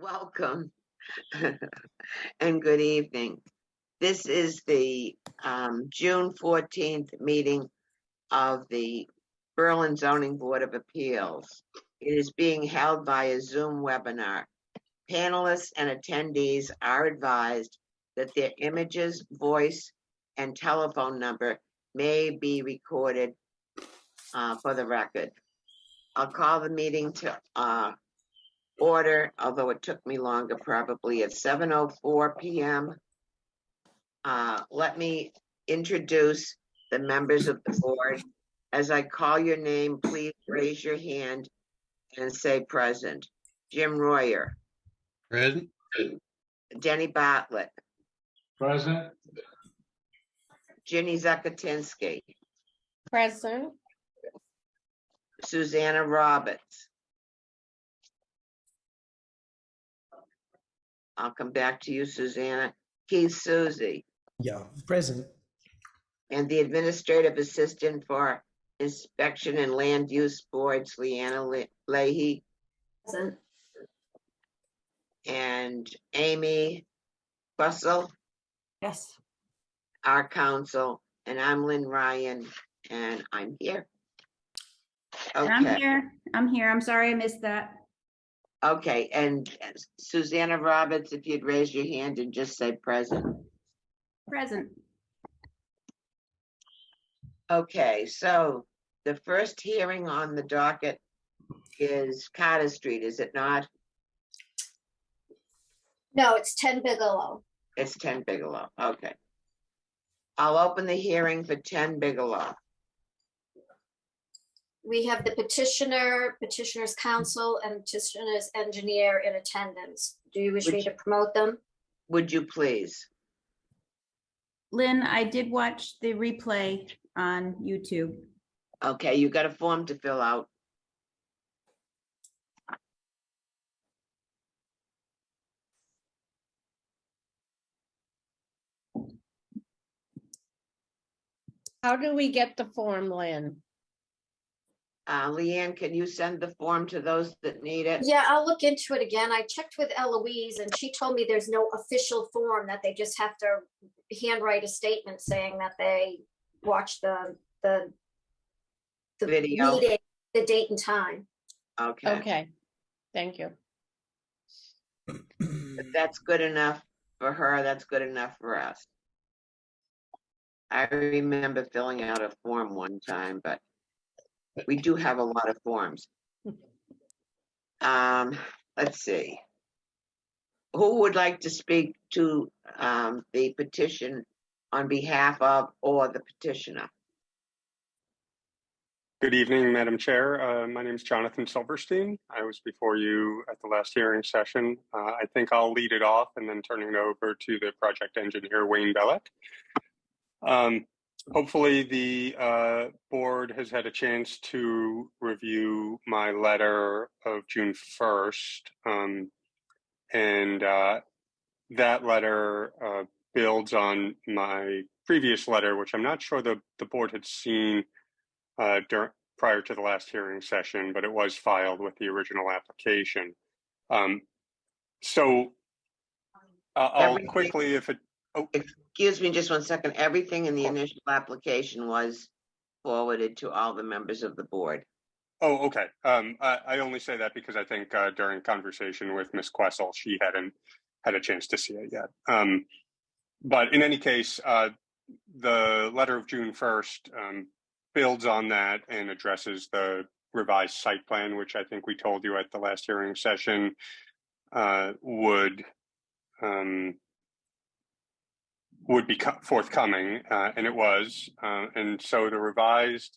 Welcome and good evening. This is the June 14th meeting of the Berlin Zoning Board of Appeals. It is being held by a Zoom webinar. Panelists and attendees are advised that their images, voice, and telephone number may be recorded for the record. I'll call the meeting to order, although it took me longer, probably at 7:04 p.m. Let me introduce the members of the board. As I call your name, please raise your hand and say present. Jim Royer. Present. Denny Bartlett. Present. Ginny Zakatinsky. Present. Susanna Roberts. I'll come back to you, Susanna. Keith Susie. Yeah, present. And the administrative assistant for inspection and land use boards, Leanna Leahy. Present. And Amy Bussell, Yes. our counsel, and I'm Lynn Ryan, and I'm here. Okay. I'm here. I'm sorry I missed that. Okay, and Susanna Roberts, if you'd raise your hand and just say present. Present. Okay, so the first hearing on the docket is Carter Street, is it not? No, it's 10 Bigelow. It's 10 Bigelow, okay. I'll open the hearing for 10 Bigelow. We have the petitioner, petitioner's counsel, and petitioner's engineer in attendance. Do you wish me to promote them? Would you please? Lynn, I did watch the replay on YouTube. Okay, you got a form to fill out. How do we get the form, Lynn? Leanne, can you send the form to those that need it? Yeah, I'll look into it again. I checked with Eloise and she told me there's no official form, that they just have to handwrite a statement saying that they watched the Video. meeting, the date and time. Okay, Okay, thank you. if that's good enough for her, that's good enough for us. I remember filling out a form one time, but we do have a lot of forms. Let's see. Who would like to speak to the petition on behalf of or the petitioner? Good evening, Madam Chair. My name is Jonathan Silverstein. I was before you at the last hearing session. I think I'll lead it off and then turn it over to the project engineer, Wayne Bellick. Hopefully the board has had a chance to review my letter of June 1st. That letter builds on my previous letter, which I'm not sure the board had seen prior to the last hearing session, but it was filed with the original application. So I'll quickly, if it... Oh. Excuse me just 1 second. Everything in the initial application was forwarded to all the members of the board. Oh, okay. I only say that because I think during conversation with Ms. Quessel, she hadn't had a chance to see it yet. But in any case, the letter of June 1st builds on that and addresses the revised site plan, which I think we told you at the last hearing session would be forthcoming, and it was. And so the revised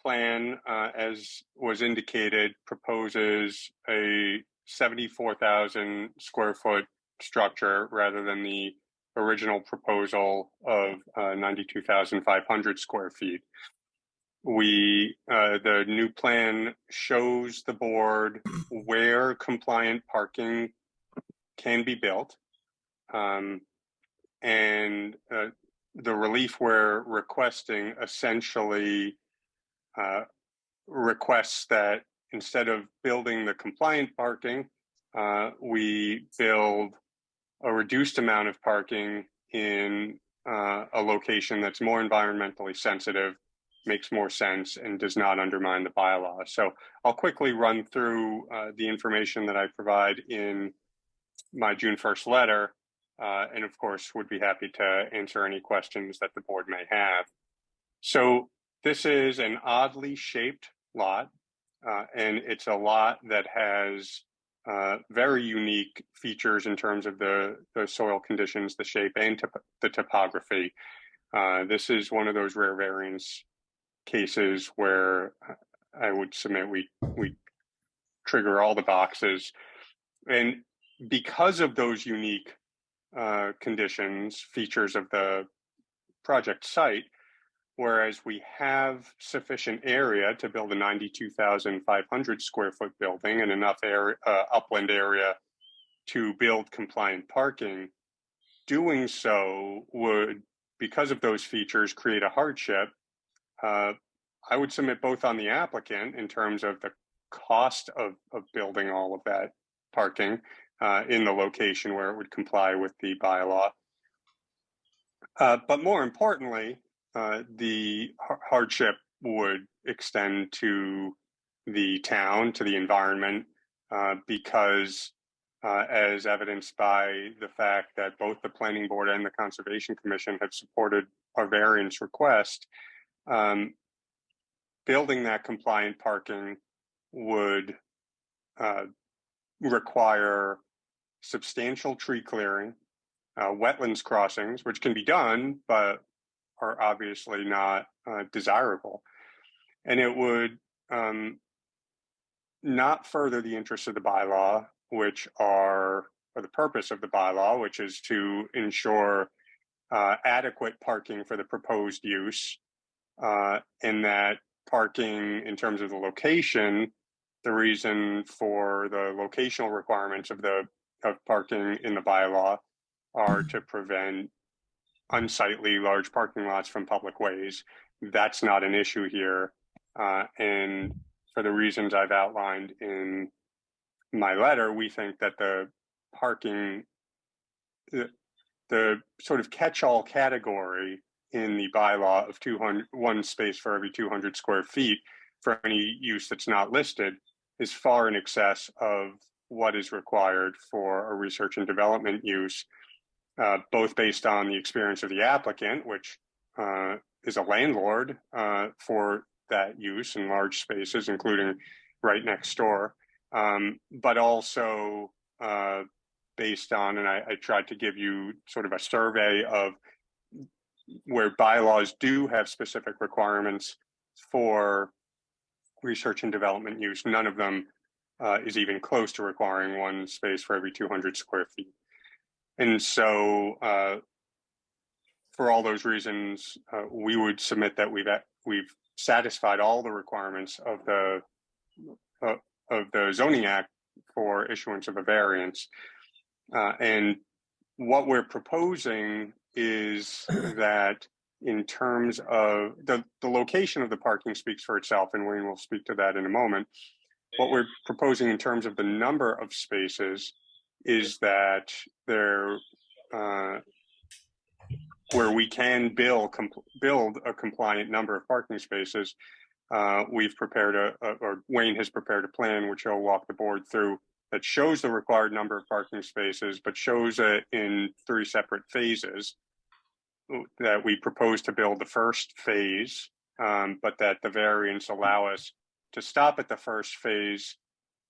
plan, as was indicated, proposes a 74,000 square foot structure rather than the original proposal of 92,500 square feet. The new plan shows the board where compliant parking can be built. And the relief we're requesting essentially requests that instead of building the compliant parking, we build a reduced amount of parking in a location that's more environmentally sensitive, makes more sense, and does not undermine the bylaw. So I'll quickly run through the information that I provide in my June 1st letter, and of course would be happy to answer any questions that the board may have. So this is an oddly shaped lot, and it's a lot that has very unique features in terms of the soil conditions, the shape, and the topography. This is one of those rare variance cases where I would submit we trigger all the boxes. And because of those unique conditions, features of the project site, whereas we have sufficient area to build a 92,500 square foot building and enough area, upland area to build compliant parking, doing so would, because of those features, create a hardship. I would submit both on the applicant in terms of the cost of building all of that parking in the location where it would comply with the bylaw. But more importantly, the hardship would extend to the town, to the environment, because as evidenced by the fact that both the Planning Board and the Conservation Commission have supported our variance request, building that compliant parking would require substantial tree clearing, wetlands crossings, which can be done, but are obviously not desirable. And it would not further the interests of the bylaw, which are, or the purpose of the bylaw, which is to ensure adequate parking for the proposed use, and that parking in terms of the location, the reason for the locational requirements of parking in the bylaw are to prevent unsightly large parking lots from public ways. That's not an issue here. And for the reasons I've outlined in my letter, we think that the parking, the sort of catch-all category in the bylaw of 1 space for every 200 square feet for any use that's not listed is far in excess of what is required for a research and development use, both based on the experience of the applicant, which is a landlord for that use in large spaces, including right next door, but also based on, and I tried to give you sort of a survey of where bylaws do have specific requirements for research and development use. None of them is even close to requiring 1 space for every 200 square feet. And so for all those reasons, we would submit that we've satisfied all the requirements of the Zoning Act for issuance of a variance. And what we're proposing is that in terms of the location of the parking speaks for itself, and Wayne will speak to that in a moment. What we're proposing in terms of the number of spaces is that there, where we can build a compliant number of parking spaces, we've prepared or Wayne has prepared a plan, which I'll walk the board through, that shows the required number of parking spaces, but shows it in 3 separate phases. That we propose to build the first phase, but that the variants allow us to stop at the first phase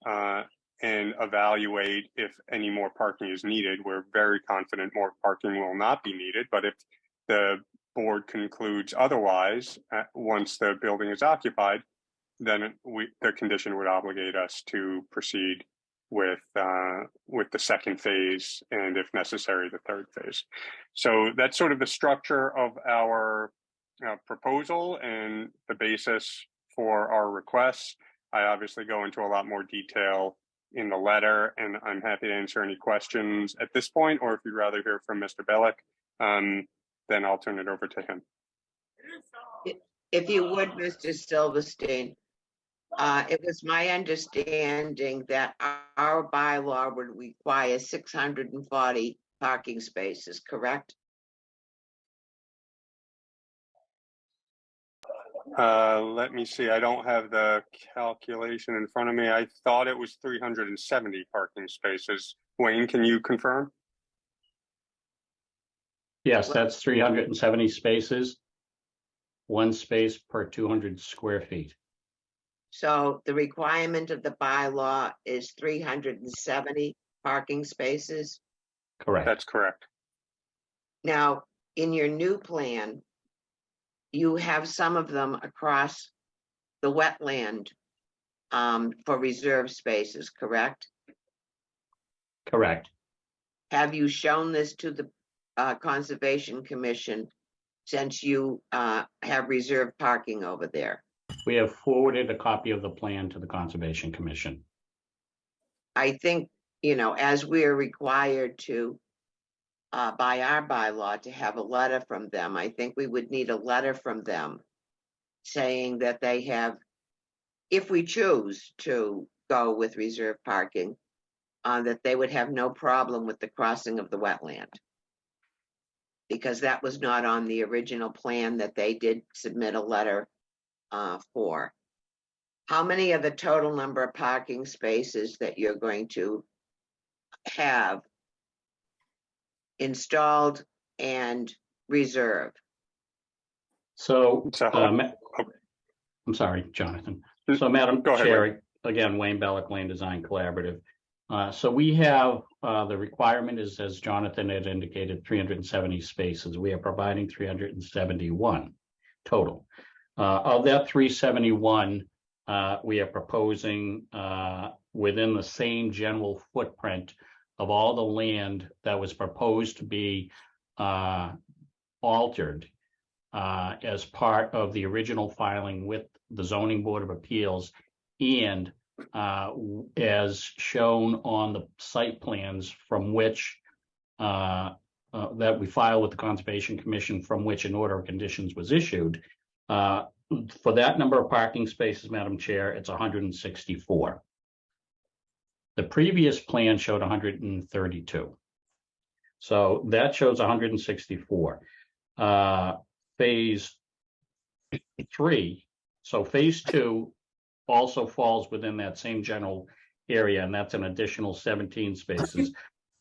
and evaluate if any more parking is needed. We're very confident more parking will not be needed, but if the board concludes otherwise, once the building is occupied, then the condition would obligate us to proceed with the second phase, and if necessary, the third phase. So that's sort of the structure of our proposal and the basis for our requests. I obviously go into a lot more detail in the letter, and I'm happy to answer any questions at this point, or if you'd rather hear from Mr. Bellick, then I'll turn it over to him. If you would, Mr. Silverstein, It was my understanding that our bylaw would require 640 parking spaces, correct? Let me see. I don't have the calculation in front of me. I thought it was 370 parking spaces. Wayne, can you confirm? Yes, that's 370 spaces. One space per 200 square feet. So the requirement of the bylaw is 370 parking spaces. Correct. That's correct. Now, in your new plan, you have some of them across the wetland for reserve spaces, correct? Correct. Have you shown this to the Conservation Commission since you have reserved parking over there? We have forwarded a copy of the plan to the Conservation Commission. I think, as we're required to, by our bylaw, to have a letter from them, I think we would need a letter from them saying that they have, if we choose to go with reserve parking, that they would have no problem with the crossing of the wetland. Because that was not on the original plan that they did submit a letter for. How many of the total number of parking spaces that you're going to have installed and reserved? So, So, I'm sorry, Jonathan. So, Madam Go ahead, Chair, again, Wayne Bellick, Land Design Collaborative. So we have, the requirement is, as Jonathan had indicated, 370 spaces. We are providing 371 total. Of that 371, we are proposing within the same general footprint of all the land that was proposed to be altered as part of the original filing with the Zoning Board of Appeals and as shown on the site plans from which that we filed with the Conservation Commission, from which an order of conditions was issued. For that number of parking spaces, Madam Chair, it's 164. The previous plan showed 132. So that shows 164. Phase 3, so phase 2 also falls within that same general area, and that's an additional 17 spaces.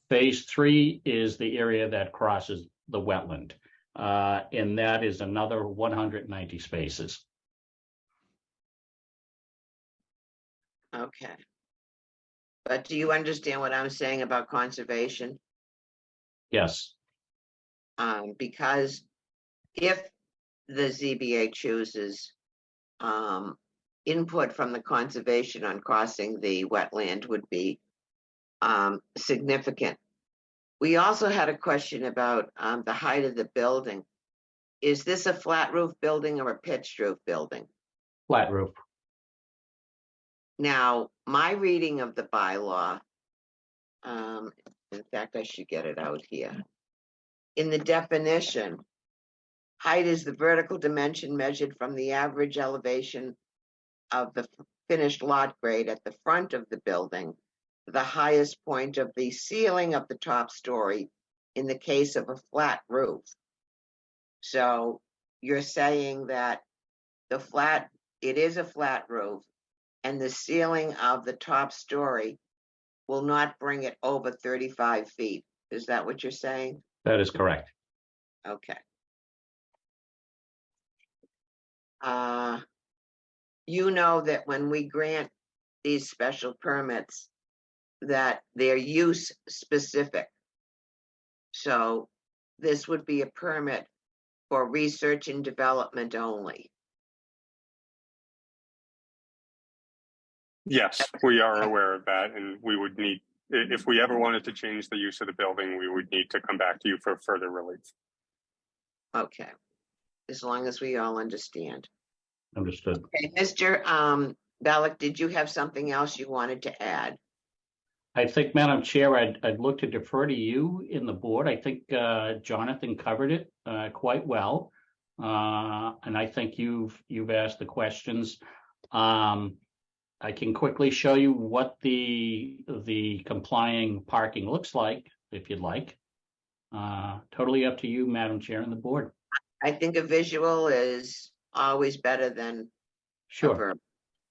Phase 3 is the area that crosses the wetland, and that is another 190 spaces. Okay. But do you understand what I'm saying about conservation? Yes, Because if the ZBA chooses input from the conservation on crossing the wetland would be significant. We also had a question about the height of the building. Is this a flat roof building or a pitched roof building? flat roof. Now, my reading of the bylaw, in fact, I should get it out here. In the definition, height is the vertical dimension measured from the average elevation of the finished lot grade at the front of the building, the highest point of the ceiling of the top story in the case of a flat roof. So you're saying that it is a flat roof, and the ceiling of the top story will not bring it over 35 feet. Is that what you're saying? That is correct. Okay. You know that when we grant these special permits, that they're use specific. So this would be a permit for research and development only. yes, we are aware of that, and we would need, if we ever wanted to change the use of the building, we would need to come back to you for further relief. Okay. As long as we all understand. Understood. Okay, Mr. Bellick, did you have something else you wanted to add? I think, Madam Chair, I'd look to defer to you in the board. I think Jonathan covered it quite well. And I think you've asked the questions. I can quickly show you what the complying parking looks like, if you'd like. Totally up to you, Madam Chair and the board. I think a visual is always better than a Sure. verb.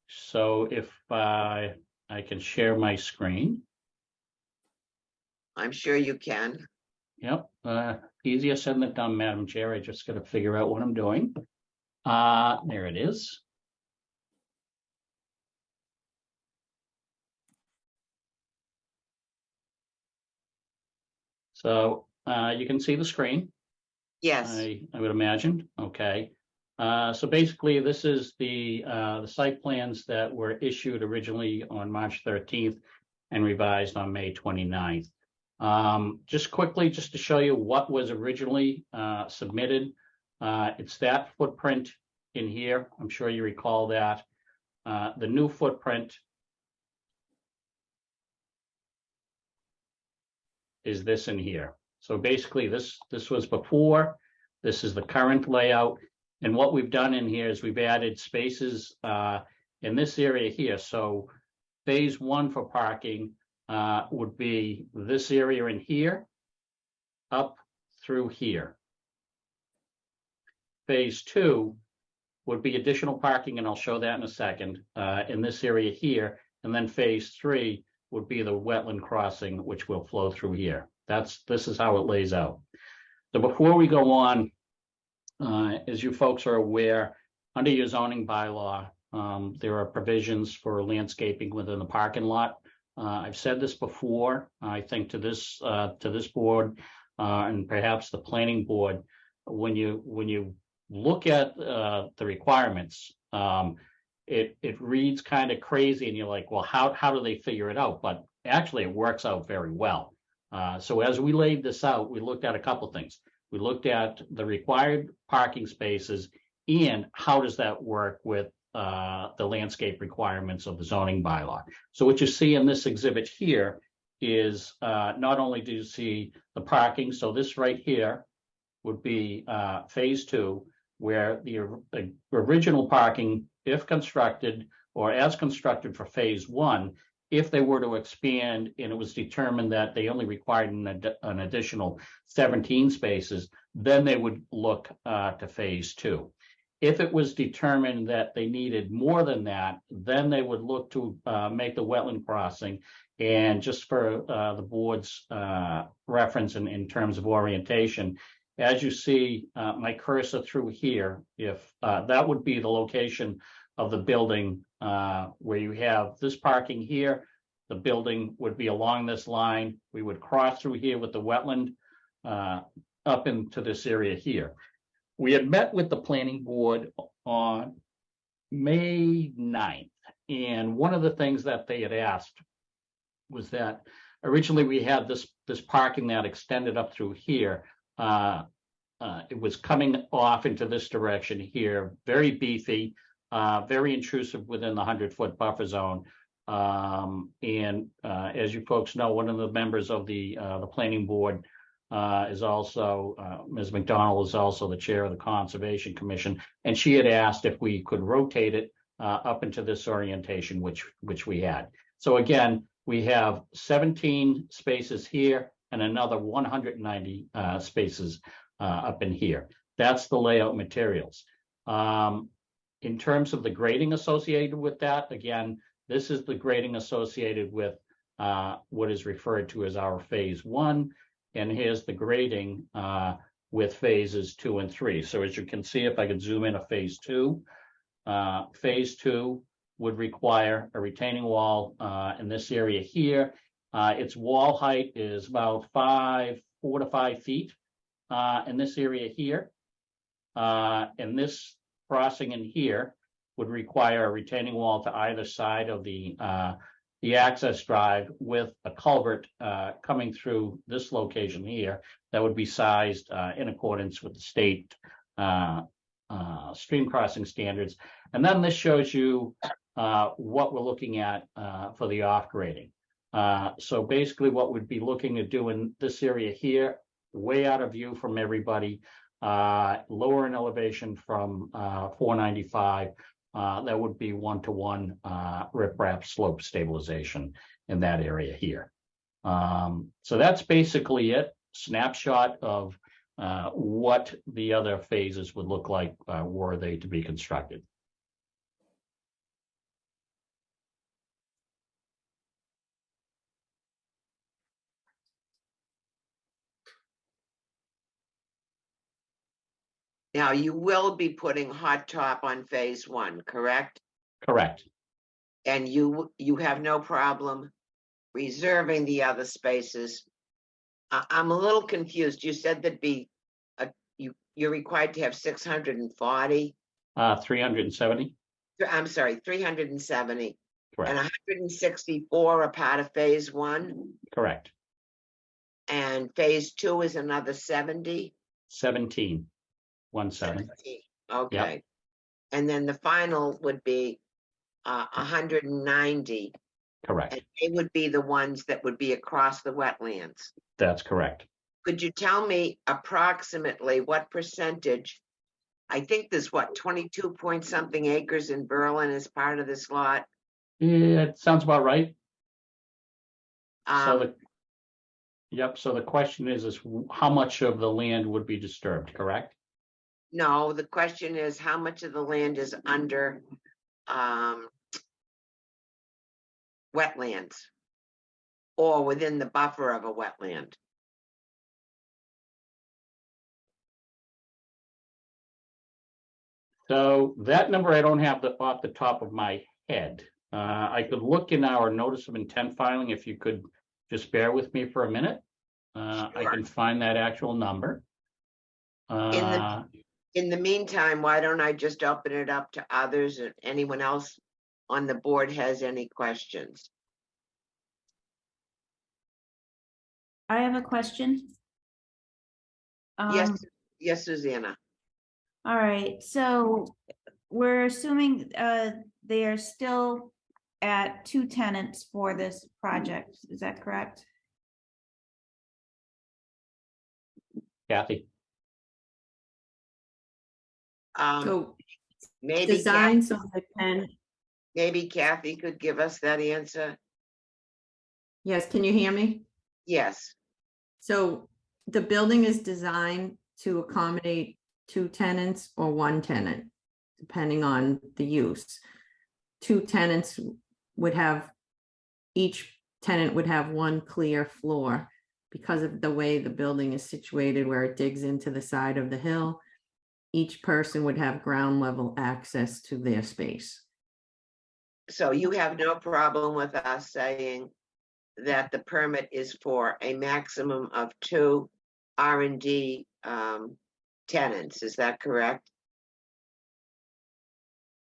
So if I can share my screen. I'm sure you can. Yep, easier said than done, Madam Chair. I just got to figure out what I'm doing. There it is. So you can see the screen. Yes, I would imagine. Okay. So basically, this is the site plans that were issued originally on March 13th and revised on May 29th. Just quickly, just to show you what was originally submitted. It's that footprint in here. I'm sure you recall that. The new footprint is this in here. So basically, this was before. This is the current layout. And what we've done in here is we've added spaces in this area here. So phase one for parking would be this area in here, up through here. Phase two would be additional parking, and I'll show that in a second, in this area here. And then phase three would be the wetland crossing, which will flow through here. This is how it lays out. So before we go on, as you folks are aware, under your zoning bylaw, there are provisions for landscaping within the parking lot. I've said this before, I think to this board and perhaps the planning board, when you look at the requirements, it reads kind of crazy and you're like, well, how do they figure it out? But actually it works out very well. So as we laid this out, we looked at a couple things. We looked at the required parking spaces and how does that work with the landscape requirements of the zoning bylaw. So what you see in this exhibit here is not only do you see the parking, so this right here would be phase two, where the original parking, if constructed or as constructed for phase one, if they were to expand and it was determined that they only required an additional 17 spaces, then they would look to phase two. If it was determined that they needed more than that, then they would look to make the wetland crossing. And just for the board's reference in terms of orientation, as you see my cursor through here, if that would be the location of the building where you have this parking here, the building would be along this line. We would cross through here with the wetland up into this area here. We had met with the planning board on May 9th, and one of the things that they had asked was that originally we had this parking that extended up through here. It was coming off into this direction here, very beefy, very intrusive within the 100-foot buffer zone. And as you folks know, one of the members of the planning board is also, Ms. McDonald is also the chair of the Conservation Commission, and she had asked if we could rotate it up into this orientation, which we had. So again, we have 17 spaces here and another 190 spaces up in here. That's the layout materials. In terms of the grading associated with that, again, this is the grading associated with what is referred to as our phase one. And here's the grading with phases 2 and 3. So as you can see, if I could zoom in a phase two would require a retaining wall in this area here. Its wall height is about 4 to 5 feet in this area here. And this crossing in here would require a retaining wall to either side of the access drive with a culvert coming through this location here that would be sized in accordance with the state stream crossing standards. And then this shows you what we're looking at for the off grading. So basically what we'd be looking to do in this area here, way out of view from everybody, lower in elevation from 495, that would be one-to-one riprap slope stabilization in that area here. So that's basically it. Snapshot of what the other phases would look like were they to be constructed. Now, you will be putting hot top on phase one, correct? Correct. And you have no problem reserving the other spaces. I'm a little confused. You said that'd be, you're required to have 640, 370. I'm sorry, 370 and Correct. 164 are part of phase one, Correct. and phase two is another 70. 17. 17. Okay. And then the final would be 190, Correct. and they would be the ones that would be across the wetlands. That's correct. Could you tell me approximately what percentage? I think there's what, 22 point something acres in Berlin as part of this lot. Yeah, it sounds about right. So Um, yep. So the question is how much of the land would be disturbed, correct? no, the question is how much of the land is under wetlands or within the buffer of a wetland? So that number I don't have off the top of my head. I could look in our notice of intent filing if you could just bear with me for a minute. I Sure. can find that actual number. In the meantime, why don't I just open it up to others, and anyone else on the board has any questions? I have a question. Yes, Um, yes, Susanna. All right, so we're assuming they are still at 2 tenants for this project, is that correct? Kathy, So Maybe design so they can, maybe Kathy could give us that answer. yes, can you hear me? Yes, So the building is designed to accommodate 2 tenants or 1 tenant, depending on the use. 2 tenants would have, each tenant would have 1 clear floor because of the way the building is situated where it digs into the side of the hill. Each person would have ground level access to their space. so you have no problem with us saying that the permit is for a maximum of 2 R&D tenants, is that correct?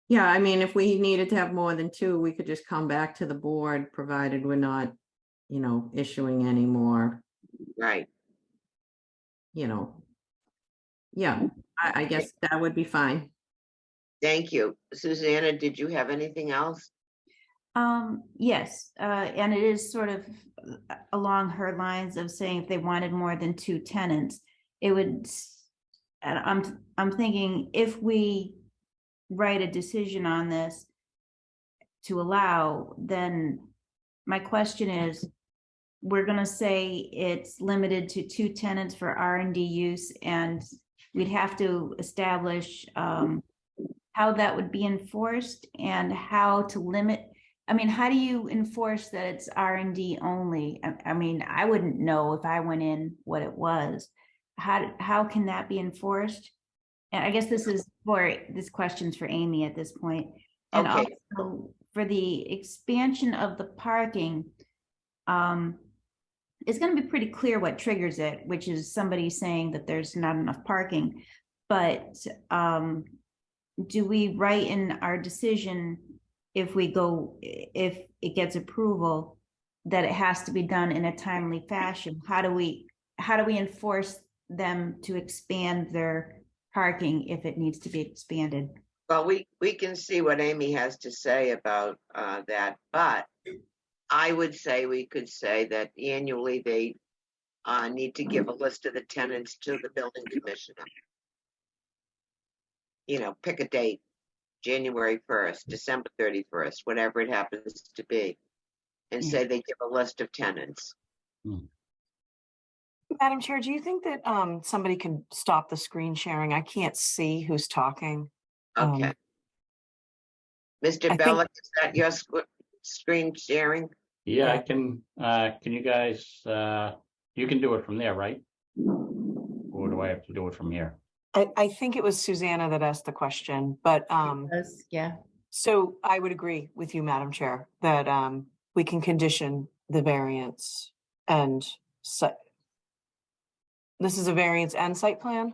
Yeah, I mean, if we needed to have more than 2, we could just come back to the board, provided we're not, issuing any more, Right, Yeah, I guess that would be fine. thank you. Susanna, did you have anything else? Yes, and it is sort of along her lines of saying if they wanted more than 2 tenants, it would, and I'm thinking if we write a decision on this to allow, then my question is, we're gonna say it's limited to 2 tenants for R&D use, and we'd have to establish how that would be enforced and how to limit. I mean, how do you enforce that it's R&D only? I mean, I wouldn't know if I went in what it was. How can that be enforced? And I guess this question's for Amy at this point. And Okay. also for the expansion of the parking, it's going to be pretty clear what triggers it, which is somebody saying that there's not enough parking. But do we write in our decision if it gets approval that it has to be done in a timely fashion? How do we enforce them to expand their parking if it needs to be expanded? Well, we can see what Amy has to say about that, but I would say we could say that annually they need to give a list of the tenants to the building commissioner. Pick a date January 1st, December 31st, whatever it happens to be, and say they give a list of tenants. Madam Chair, do you think that somebody can stop the screen sharing? I can't see who's talking. Okay. Mr. I think- Bellick, is that your screen sharing? Yeah, I Yeah. can you guys, you can do it from there, right? Or do I have to do it from here? I think it was Susanna that asked the question, but Yeah. so I would agree with you, Madam Chair, that we can condition the variance and this is a variance and site plan,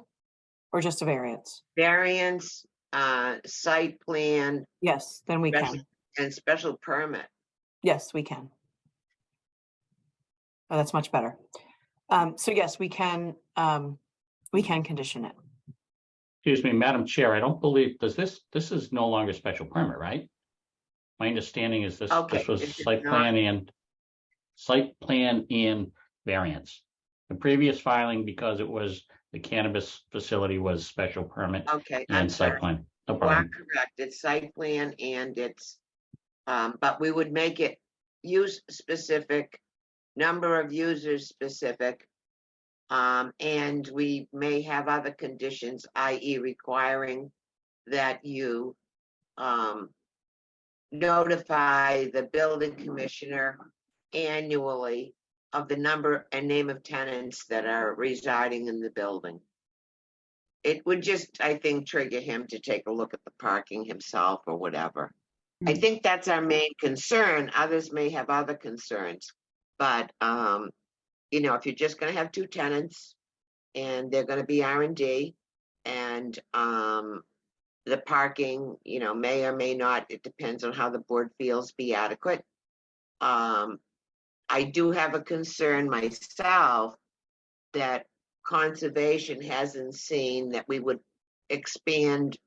or just a variance? Variance, site plan, Yes, then we Special- can. and special permit. Yes, we can. Oh, that's much better. So yes, we can condition it. Excuse me, Madam Chair, I don't believe, this is no longer special permit, right? My understanding is this Okay, was this is site not- plan and variance. The previous filing, because it was the cannabis facility, was special permit Okay, I'm and site sorry. plan. No You are problem. correct. It's site plan and it's, but we would make it use specific, number of users specific. And we may have other conditions, i.e. requiring that you notify the building commissioner annually of the number and name of tenants that are residing in the building. It would just, I think, trigger him to take a look at the parking himself or whatever. I think that's our main concern. Others may have other concerns. But, you know, if you're just gonna have two tenants and they're gonna be R&D and the parking, you know, may or may not, it depends on how the board feels, be adequate. I do have a concern myself that conservation hasn't seen that we would expand.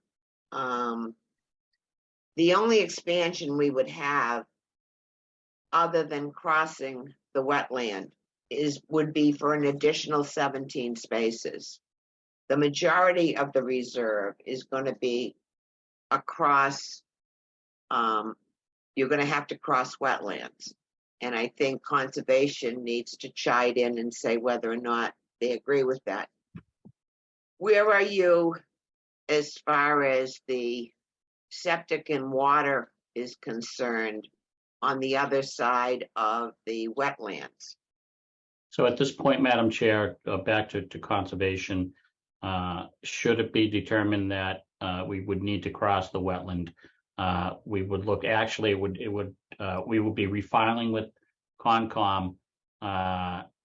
The only expansion we would have other than crossing the wetland would be for an additional 17 spaces. The majority of the reserve is going to be across, you're going to have to cross wetlands. And I think conservation needs to chime in and say whether or not they agree with that. Where are you as far as the septic and water is concerned on the other side of the wetlands? So at this point, Madam Chair, back to conservation, should it be determined that we would need to cross the wetland, we would look, actually, we would be refiling with Concom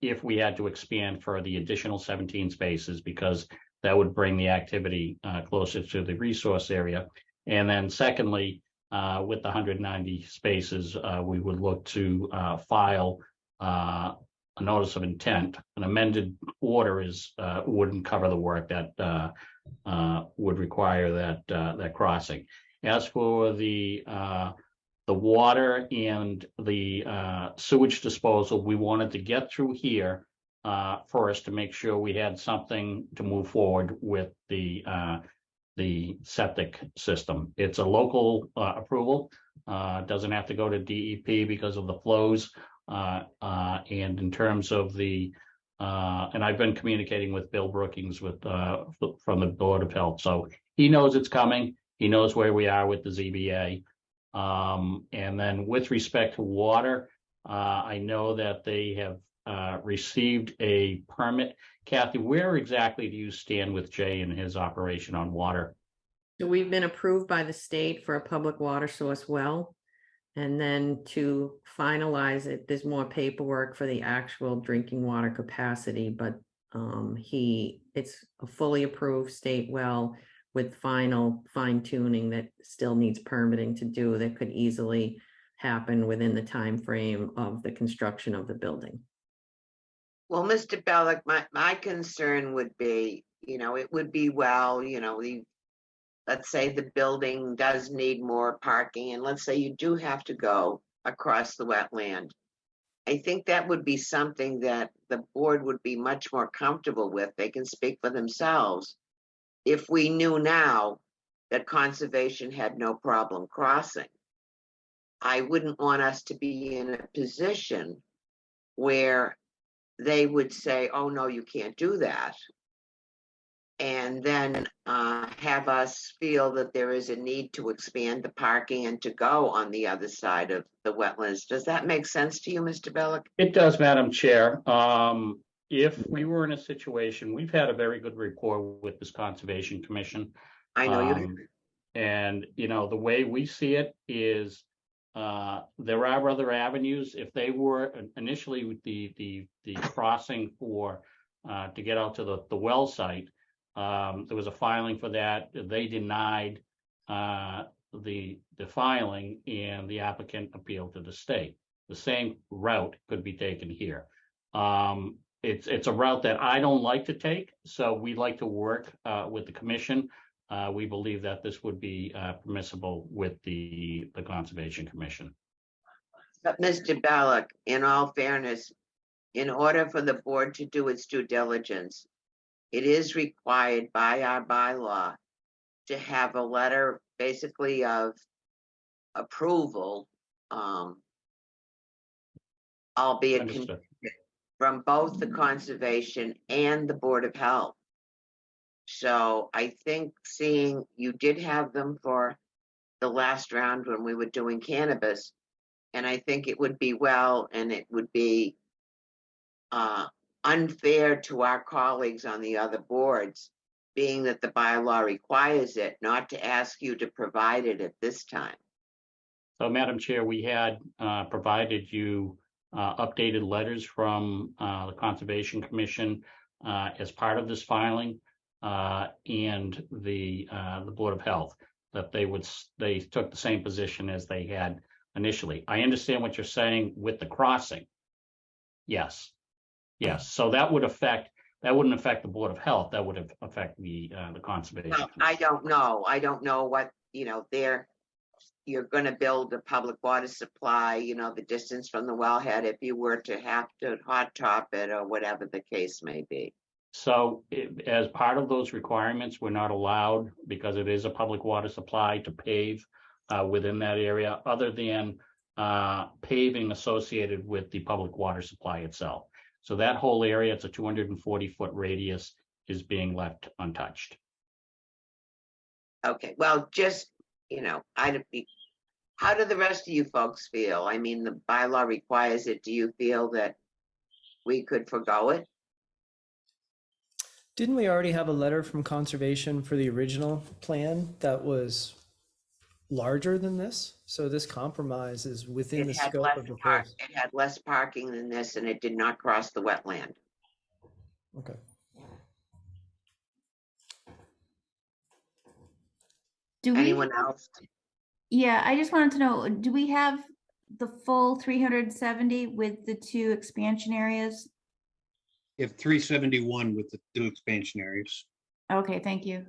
if we had to expand for the additional 17 spaces, because that would bring the activity closer to the resource area. And then secondly, with the 190 spaces, we would look to file a notice of intent. An amended order wouldn't cover the work that would require that crossing. As for the water and the sewage disposal, we wanted to get through here first to make sure we had something to move forward with the septic system. It's a local approval, doesn't have to go to DEP because of the flows. And in terms of the, and I've been communicating with Bill Brookings from the Board of Health, so he knows it's coming. He knows where we are with the ZBA. And then with respect to water, I know that they have received a permit. Kathy, where exactly do you stand with Jay and his operation on water? So we've been approved by the state for a public water source well. And then to finalize it, there's more paperwork for the actual drinking water capacity, but it's a fully approved state well with final fine tuning that still needs permitting to do, that could easily happen within the time frame of the construction of the building. Well, Mr. Bellick, my concern would be, you know, it would be, well, you know, let's say the building does need more parking, and let's say you do have to go across the wetland. I think that would be something that the board would be much more comfortable with. They can speak for themselves. If we knew now that conservation had no problem crossing. I wouldn't want us to be in a position where they would say, oh, no, you can't do that. And then have us feel that there is a need to expand the parking and to go on the other side of the wetlands. Does that make sense to you, Mr. Bellick? It does, Madam Chair. If we were in a situation, we've had a very good rapport with this Conservation Commission. I know you. And, you know, the way we see it is there are other avenues. If they were initially with the crossing for to get out to the well site, there was a filing for that. They denied the filing, and the applicant appealed to the state. The same route could be taken here. It's a route that I don't like to take, so we like to work with the commission. We believe that this would be permissible with the Conservation Commission. But Mr. Bellick, in all fairness, in order for the board to do its due diligence, it is required by our bylaw to have a letter basically of approval, albeit Understood. from both the conservation and the Board of Health. So I think seeing you did have them for the last round when we were doing cannabis, and I think it would be well, and it would be unfair to our colleagues on the other boards, being that the bylaw requires it, not to ask you to provide it at this time. So, Madam Chair, we had provided you updated letters from the Conservation Commission as part of this filing, and the Board of Health, that they took the same position as they had initially. I understand what you're saying with the crossing. Yes. So that wouldn't affect the Board of Health. That would affect the Conservation Well, Commission. I don't know what, you're going to build a public water supply, the distance from the wellhead, if you were to have to hot top it or whatever the case may be. So as part of those requirements, we're not allowed, because it is a public water supply, to pave within that area, other than paving associated with the public water supply itself. So that whole area, it's a 240-foot radius, is being left untouched. Okay, well, just, how do the rest of you folks feel? I mean, the bylaw requires it. Do you feel that we could forgo it? Didn't we already have a letter from conservation for the original plan that was larger than this? So this compromise is within the scope of the place. It had less parking than this, and it did not cross the wetland. Okay. Do we, Anyone else? yeah, I just wanted to know, do we have the full 370 with the 2 expansion areas? You have 371 with the 2 expansion areas. Okay, thank you.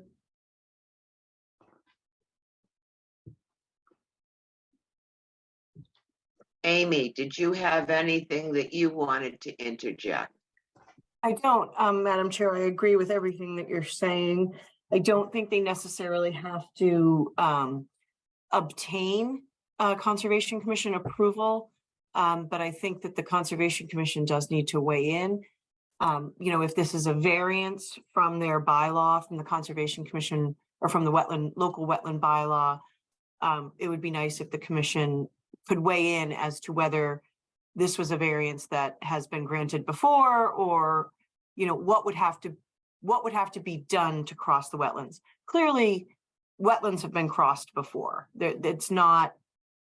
Amy, did you have anything that you wanted to interject? I don't, Madam Chair, I agree with everything that you're saying. I don't think they necessarily have to obtain Conservation Commission approval, but I think that the Conservation Commission does need to weigh in. If this is a variance from their bylaw, from the Conservation Commission, or from the local wetland bylaw, it would be nice if the commission could weigh in as to whether this was a variance that has been granted before, or, what would have to be done to cross the wetlands. Clearly, wetlands have been crossed before. It's not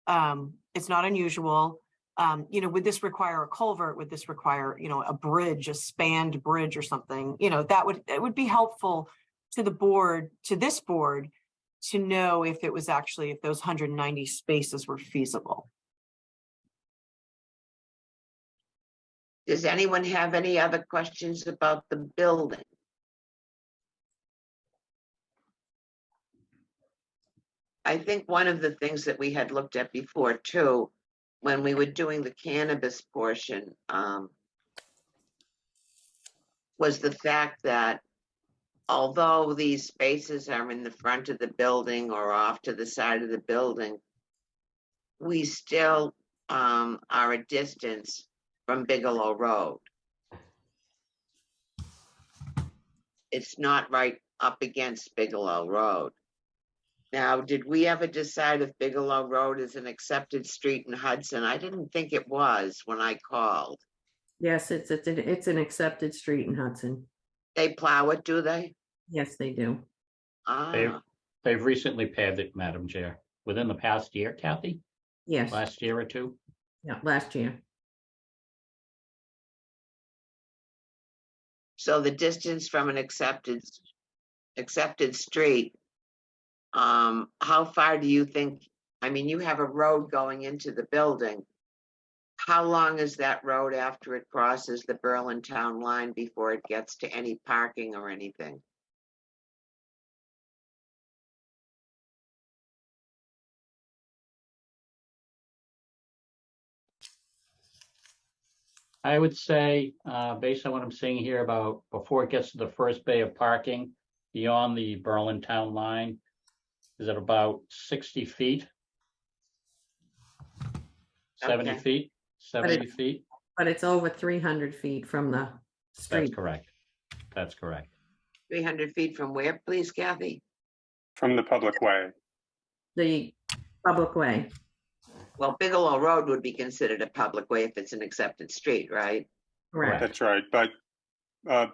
unusual. Would this require a culvert? Would this require, a bridge, a spanned bridge or something? It would be helpful to the board, to this board, to know if those 190 spaces were feasible. Does anyone have any other questions about the building? I think one of the things that we had looked at before too, when we were doing the cannabis portion, was the fact that although these spaces are in the front of the building or off to the side of the building, we still are a distance from Bigelow Road. It's not right up against Bigelow Road. Now, did we ever decide if Bigelow Road is an accepted street in Hudson? I didn't think it was when I called. Yes, it's an accepted street in Hudson. They plow it, do they? Yes, they do. Ah, They've recently paved it, Madam Chair, within the past year, Kathy, Yes, last year or two. yeah, last year. so the distance from an accepted street, how far do you think, I mean, you have a road going into the building. How long is that road after it crosses the Berlin town line before it gets to any parking or anything? I would say, based on what I'm seeing here about before it gets to the first bay of parking beyond the Berlin town line, is it about 60 feet? 70 Okay. feet, 70 feet? But it's over 300 feet from the That's street. correct. That's correct. 300 feet from where, please, Kathy? From the public way. The public way. Well, Bigelow Road would be considered a public way if it's an accepted street, right? Correct. That's right. But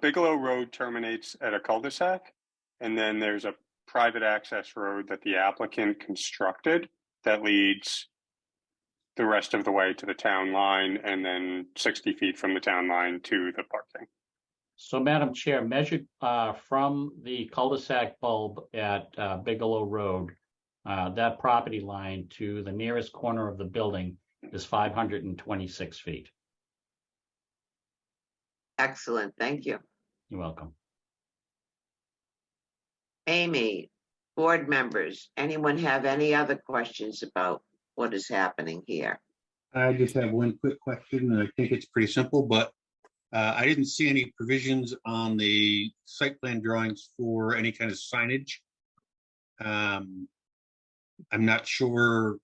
Bigelow Road terminates at a cul-de-sac. And then there's a private access road that the applicant constructed that leads the rest of the way to the town line and then 60 feet from the town line to the parking. So, Madam Chair, measured from the cul-de-sac bulb at Bigelow Road, that property line to the nearest corner of the building is 526 feet. Excellent, thank you. You're welcome. Amy, board members, anyone have any other questions about what is happening here? I just have one quick question, and I think it's pretty simple, but I didn't see any provisions on the site plan drawings for any kind of signage. I'm not sure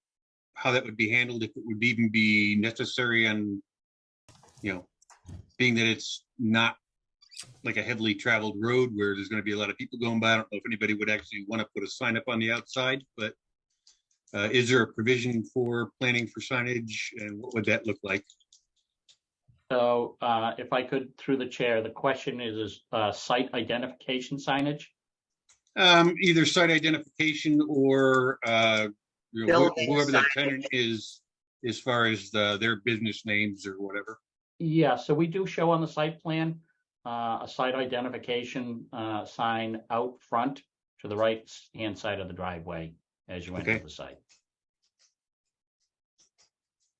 how that would be handled, if it would even be necessary, and, you know, being that it's not like a heavily traveled road where there's going to be a lot of people going by. I don't know if anybody would actually want to put a sign up on the outside, but is there a provision for planning for signage, and what would that look like? So if I could, through the chair, the question is site identification signage? Either site identification or Building whoever the signage. tenant is, as far as their business names or whatever. Yeah, so we do show on the site plan a site identification sign out front to the right hand side of the driveway as you enter Okay. the site.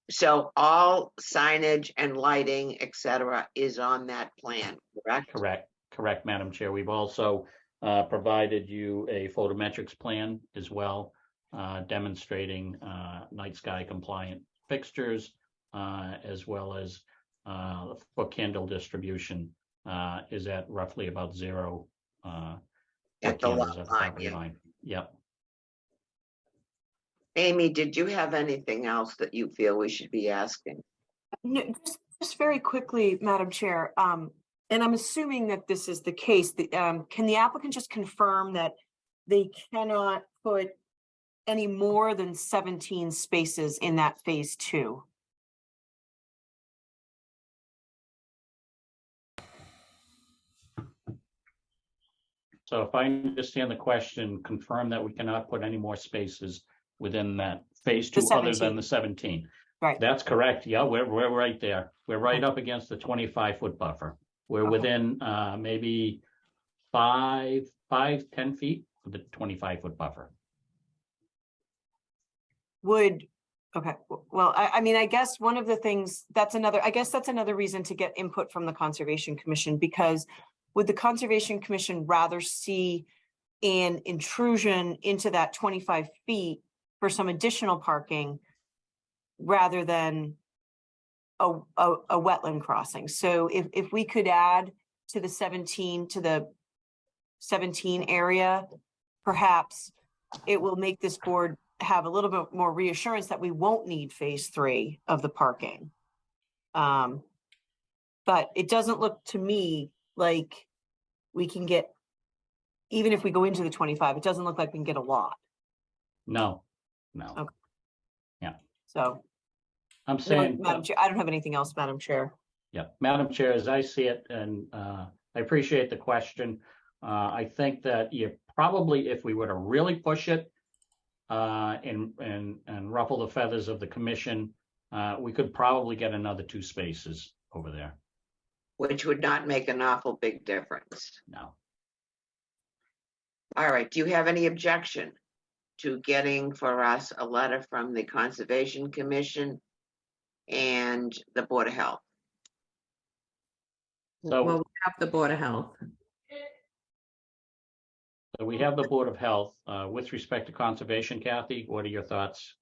So all signage and lighting, et cetera, is on that plan, correct? Correct, Madam Chair. We've also provided you a photometrics plan as well, demonstrating night sky compliant fixtures, as well as for candle distribution is at roughly about 0 At the candles lot at the line, property yeah. line. Yep. Amy, did you have anything else that you feel we should be asking? No, just very quickly, Madam Chair, and I'm assuming that this is the case, can the applicant just confirm that they cannot put any more than 17 spaces in that phase 2? So if I understand the question, confirm that we cannot put any more spaces within that phase 2 other than the 17. Right. That's correct. Yeah, we're right there. We're right up against the 25-foot buffer. We're Okay. within maybe 10 feet of the 25-foot buffer. Okay, well, I mean, I guess one of the things, that's another reason to get input from the Conservation Commission, because would the Conservation Commission rather see an intrusion into that 25 feet for some additional parking rather than a wetland crossing? So if we could add to the 17 to the 17 area, perhaps it will make this board have a little bit more reassurance that we won't need phase 3 of the parking. But it doesn't look to me like we can get, even if we go into the 25, it doesn't look like we can get a lot. No. Okay. So, I'm no, saying, Madam Chair, I don't have anything else, Madam Chair. yeah, Madam Chair, as I see it, and I appreciate the question. I think that you probably, if we were to really push it and ruffle the feathers of the commission, we could probably get another 2 spaces over there. Which would not make an awful big difference. No. All right, do you have any objection to getting for us a letter from the Conservation Commission and the Board of Health? So- Well, we have the Board of Health. So we have the Board of Health. With respect to conservation, Kathy, what are your thoughts?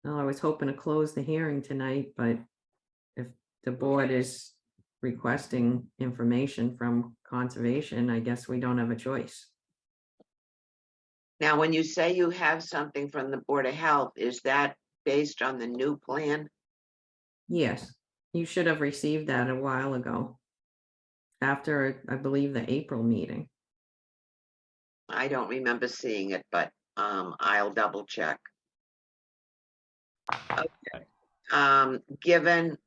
Well, I was hoping to close the hearing tonight, but if the board is requesting information from conservation, I guess we don't have a choice. Now, when you say you have something from the Board of Health, is that based on the new plan? Yes, you should have received that a while ago. After, I believe, the April meeting. I don't remember seeing it, but I'll double check. Okay. Given,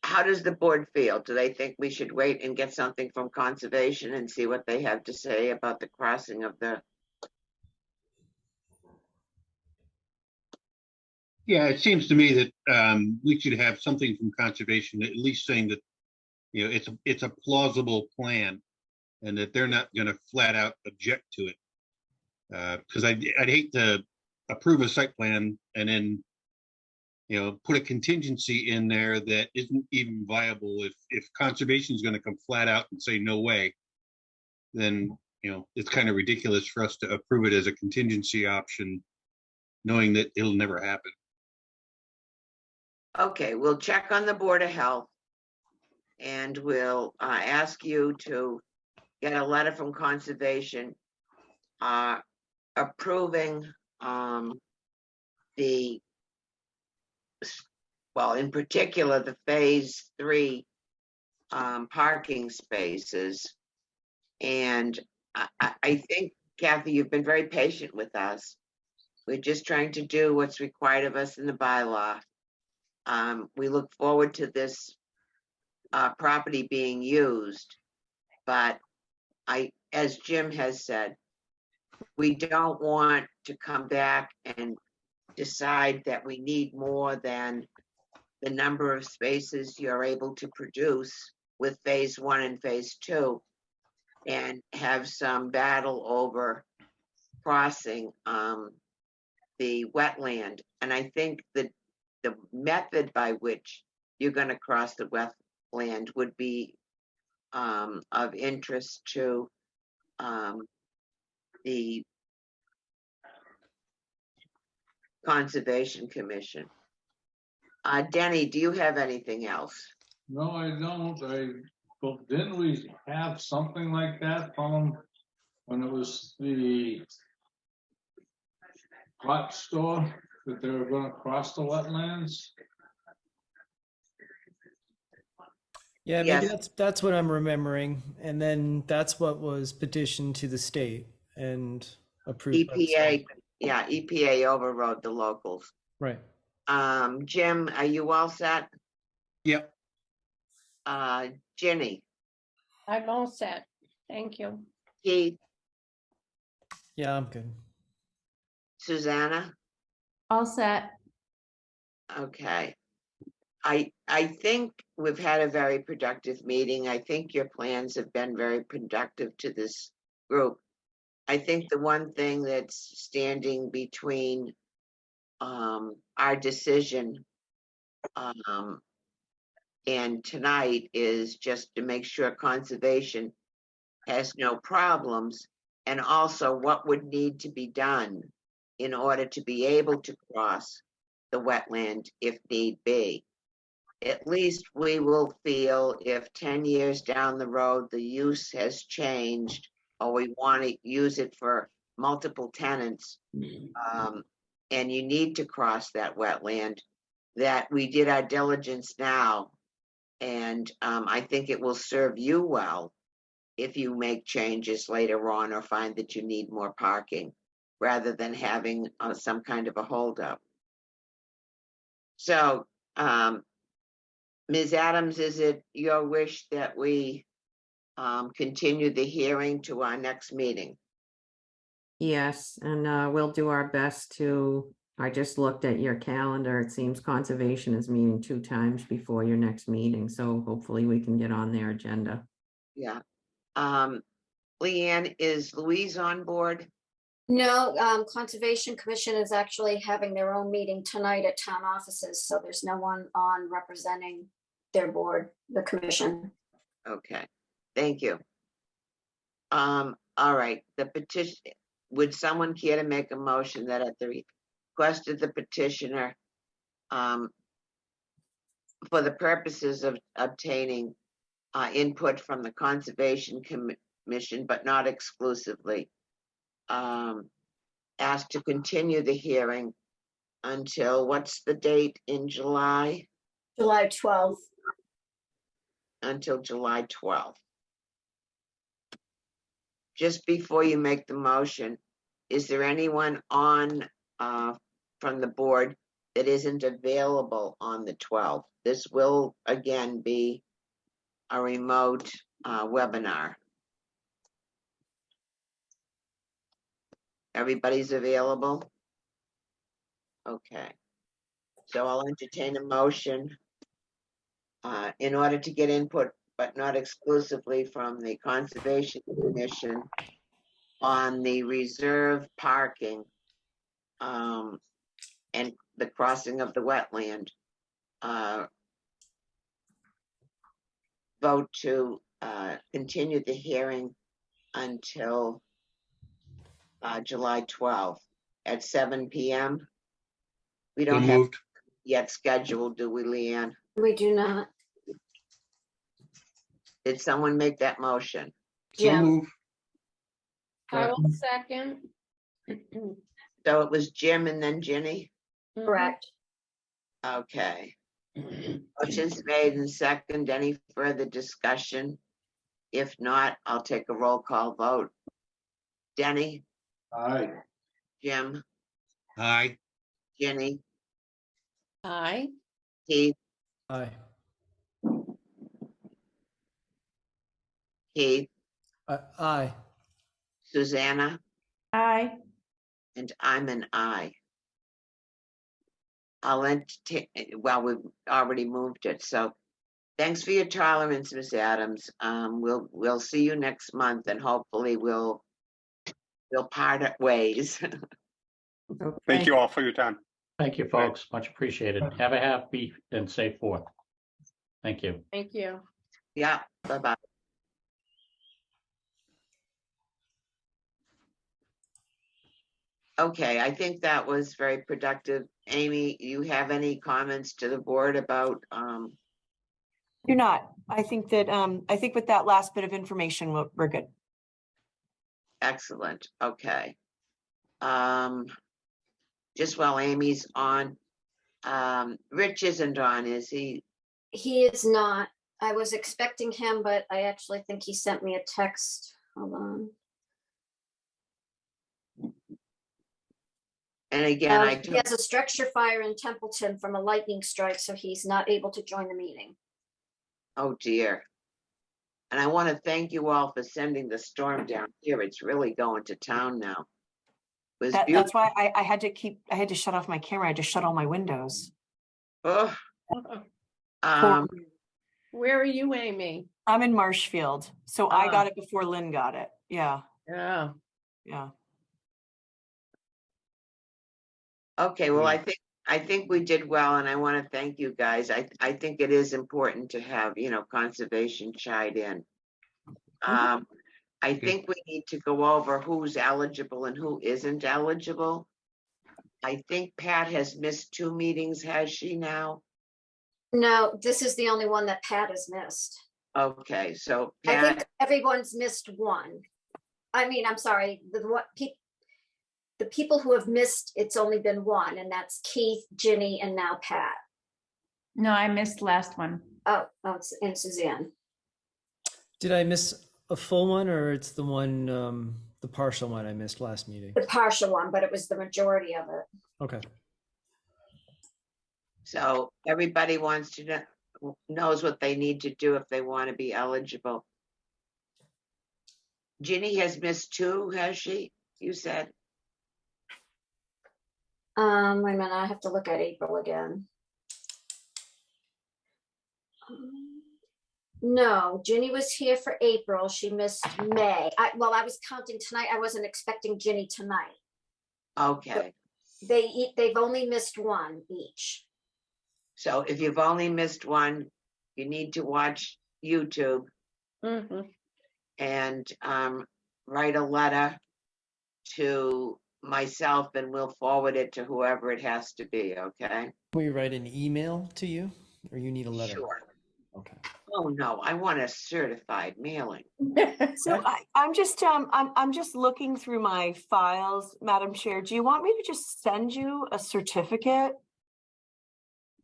how does the board feel? Do they think we should wait and get something from conservation and see what they have to say about the crossing of the? Yeah, it seems to me that we should have something from conservation, at least saying that, you know, it's a plausible plan and that they're not going to flat out object to it. Because I'd hate to approve a site plan and then, you know, put a contingency in there that isn't even viable. If conservation is going to come flat out and say no way, then, you know, it's kind of ridiculous for us to approve it as a contingency option, knowing that it'll never happen. Okay, we'll check on the Board of Health and we'll ask you to get a letter from conservation approving the, well, in particular, the phase 3 parking spaces. And I think, Kathy, you've been very patient with us. We're just trying to do what's required of us in the bylaw. We look forward to this property being used, but as Jim has said, we don't want to come back and decide that we need more than the number of spaces you're able to produce with phase 1 and phase 2 and have some battle over crossing the wetland. And I think that the method by which you're going to cross the wetland would be of interest to the Conservation Commission. Denny, do you have anything else? No, I don't. But didn't we have something like that from when it was the hot store that they were going to cross the wetlands? Yeah, Yes. maybe that's what I'm remembering. And then that's what was petitioned to the state and approved. by the state. EPA, yeah, EPA overrode the locals. Right. Jim, are you all set? Yep. Ginny, I'm all set. Thank you. Keith, Yeah, I'm good. Susanna? All set. Okay. I think we've had a very productive meeting. I think your plans have been very productive to this group. I think the one thing that's standing between our decision and tonight is just to make sure conservation has no problems, and also what would need to be done in order to be able to cross the wetland if need be. at least we will feel if 10 years down the road, the use has changed, or we want to use it for multiple tenants, and you need to cross that wetland, that we did our diligence now. And I think it will serve you well if you make changes later on or find that you need more parking, rather than having some kind of a holdup. So, Ms. Adams, is it your wish that we continue the hearing to our next meeting? Yes, and we'll do our best to, I just looked at your calendar. It seems conservation is meeting 2 times before your next meeting, so hopefully we can get on their agenda. Yeah. Leanne, is Louise on board? No, Conservation Commission is actually having their own meeting tonight at town offices, so there's no one on representing their board, the commission. Okay, thank you. All right, the petition, would someone care to make a motion that at the request of the petitioner, for the purposes of obtaining input from the Conservation Commission, but not exclusively, asked to continue the hearing until, what's the date in July? July 12th. Until July 12th. Just before you make the motion, is there anyone on from the board that isn't available on the 12th? This will again be a remote webinar. Everybody's available? Okay. So I'll entertain a motion in order to get input, but not exclusively from the Conservation Commission on the reserve parking and the crossing of the wetland. Vote to continue the hearing until July 12th at 7 p.m. We So don't have moved. yet scheduled, do we, Leanne? We do not. Did someone make that motion? So Jim. move. I will second. So it was Jim and then Ginny? Correct. Okay. Motion's made and second. Any further discussion? If not, I'll take a roll call vote. Denny, Aye. Jim, Aye. Ginny, Aye. Keith, Aye. Keith, Aye. Susanna, Aye. and I'm an aye. I'll entertain, well, we've already moved it, so thanks for your tolerance, Miss Adams. We'll see you next month, and hopefully we'll part ways. Thank you all for your time. Thank you, folks. Much appreciated. Have a happy and safe 4th. Thank you. Thank you. Yeah, bye-bye. Okay, I think that was very productive. Amy, you have any comments to the board about, Do not. I think that, I think with that last bit of information, we're good. excellent, okay. Just while Amy's on, Rich isn't on, is he? He is not. I was expecting him, but I actually think he sent me a text. Hold on. And again, I He has a structure fire in Templeton from a lightning strike, so he's not able to join the meeting. oh dear. And I want to thank you all for sending the storm down here. It's really going to town now. It was That's beautiful. why I had to shut off my camera. I had to shut all my windows. Oh, Poor- Where are you, Amy? I'm in Marshfield, so I got it before Lynn got it. Yeah, Yeah. yeah. okay, well, I think we did well, and I want to thank you guys. I think it is important to have, conservation chide in. I think we need to go over who's eligible and who isn't eligible. I think Pat has missed 2 meetings, has she now? No, this is the only one that Pat has missed. Okay, so I Pat, think everyone's missed one. I mean, I'm sorry, the people who have missed, it's only been one, and that's Keith, Ginny, and now Pat. No, I missed last one. Oh, and Suzanne. Did I miss a full one, or it's the one, the partial one I missed last meeting? The partial one, but it was the majority of it. Okay. so everybody wants to know, knows what they need to do if they want to be eligible. Ginny has missed 2, has she? You said? Wait a minute, I have to look at April again. No, Ginny was here for April. She missed May. I was counting tonight. I wasn't expecting Ginny tonight. Okay, They've only missed one each. so if you've only missed one, you need to watch YouTube Mhm. and write a letter to myself and we'll forward it to whoever it has to be, okay? We write an email to you, or you need a letter? Sure. Okay. Oh, no, I want a certified mailing. So I'm just looking through my files, Madam Chair. Do you want me to just send you a certificate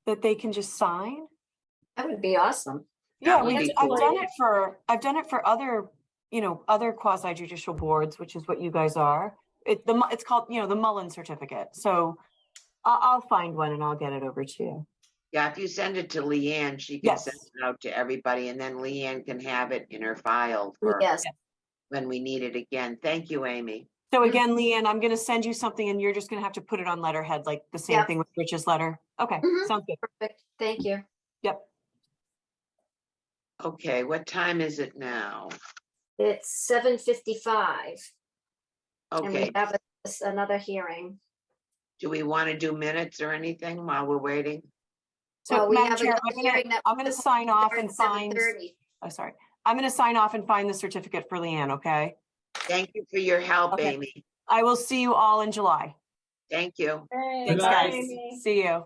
that they can just sign? That would be awesome. Yeah, would be I've cool. done it for other, other quasi judicial boards, which is what you guys are. It's called, the Mullen certificate. So I'll find one and I'll get it over to you. Yeah, if you send it to Leanne, she can send it out to everybody and then Leanne can have it in her file for Yes. when we need it again. Thank you, Amy. So again, Leanne, I'm going to send you something and you're just going to have to put it on letterhead, like the same Yep. thing with Rich's letter. Okay, Mhm. sounds good. Perfect. Thank you. Yep. Okay, what time is it now? It's 7:55 and Okay, we have another hearing. do we want to do minutes or anything while we're waiting? So Well, we Madam have Chair, another hearing that I'm going to sign off and find, 7:30. oh, sorry. I'm going to sign off and find the certificate for Leanne, okay? Thank you for your help, Okay. Amy. I will see you all in July. Thank you. Thanks, night. guys. See you.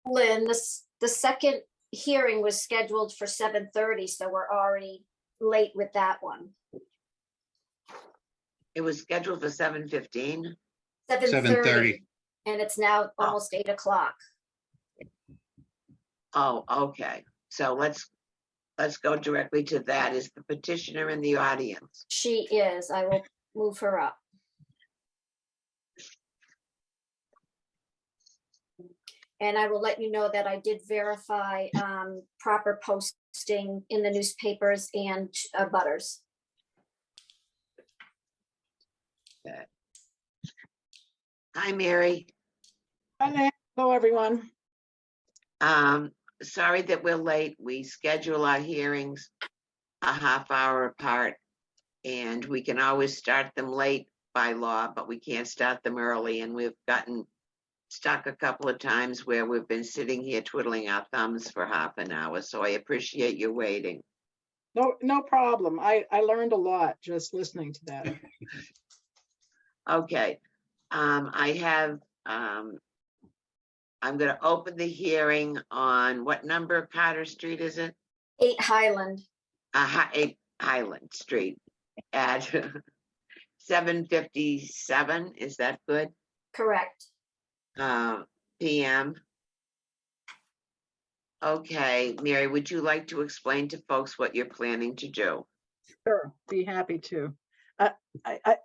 Lynn, the second hearing was scheduled for 7:30, so we're already late with that one. It was scheduled for 7:15. 7:30. And it's now almost 8 o'clock. Oh, okay. So let's go directly to that. Is the petitioner in the audience? She is. I will move her up. And I will let you know that I did verify proper posting in the newspapers and butters. Hi, Mary. Hello, everyone. Sorry that we're late. We schedule our hearings a half hour apart, and we can always start them late by law, but we can't start them early, and we've gotten stuck a couple of times where we've been sitting here twiddling our thumbs for half an hour, so I appreciate you waiting. No problem. I learned a lot just listening to that. Okay, I'm gonna open the hearing on what number of Carter Street is it? 8 Highland. 8 Highland Street at 7:57, is that good? Correct. PM. Okay, Mary, would you like to explain to folks what you're planning to do? Sure, be happy to.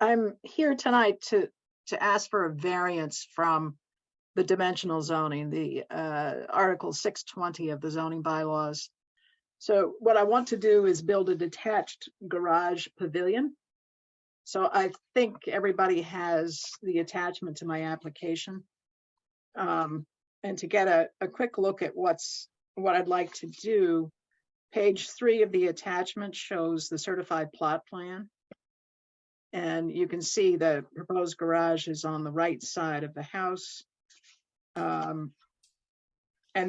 I'm here tonight to ask for a variance from the dimensional zoning, the Article 620 of the zoning bylaws. So what I want to do is build a detached garage pavilion. So I think everybody has the attachment to my application. And to get a quick look at what I'd like to do, page 3 of the attachment shows the certified plot plan. And you can see the proposed garage is on the right side of the house. And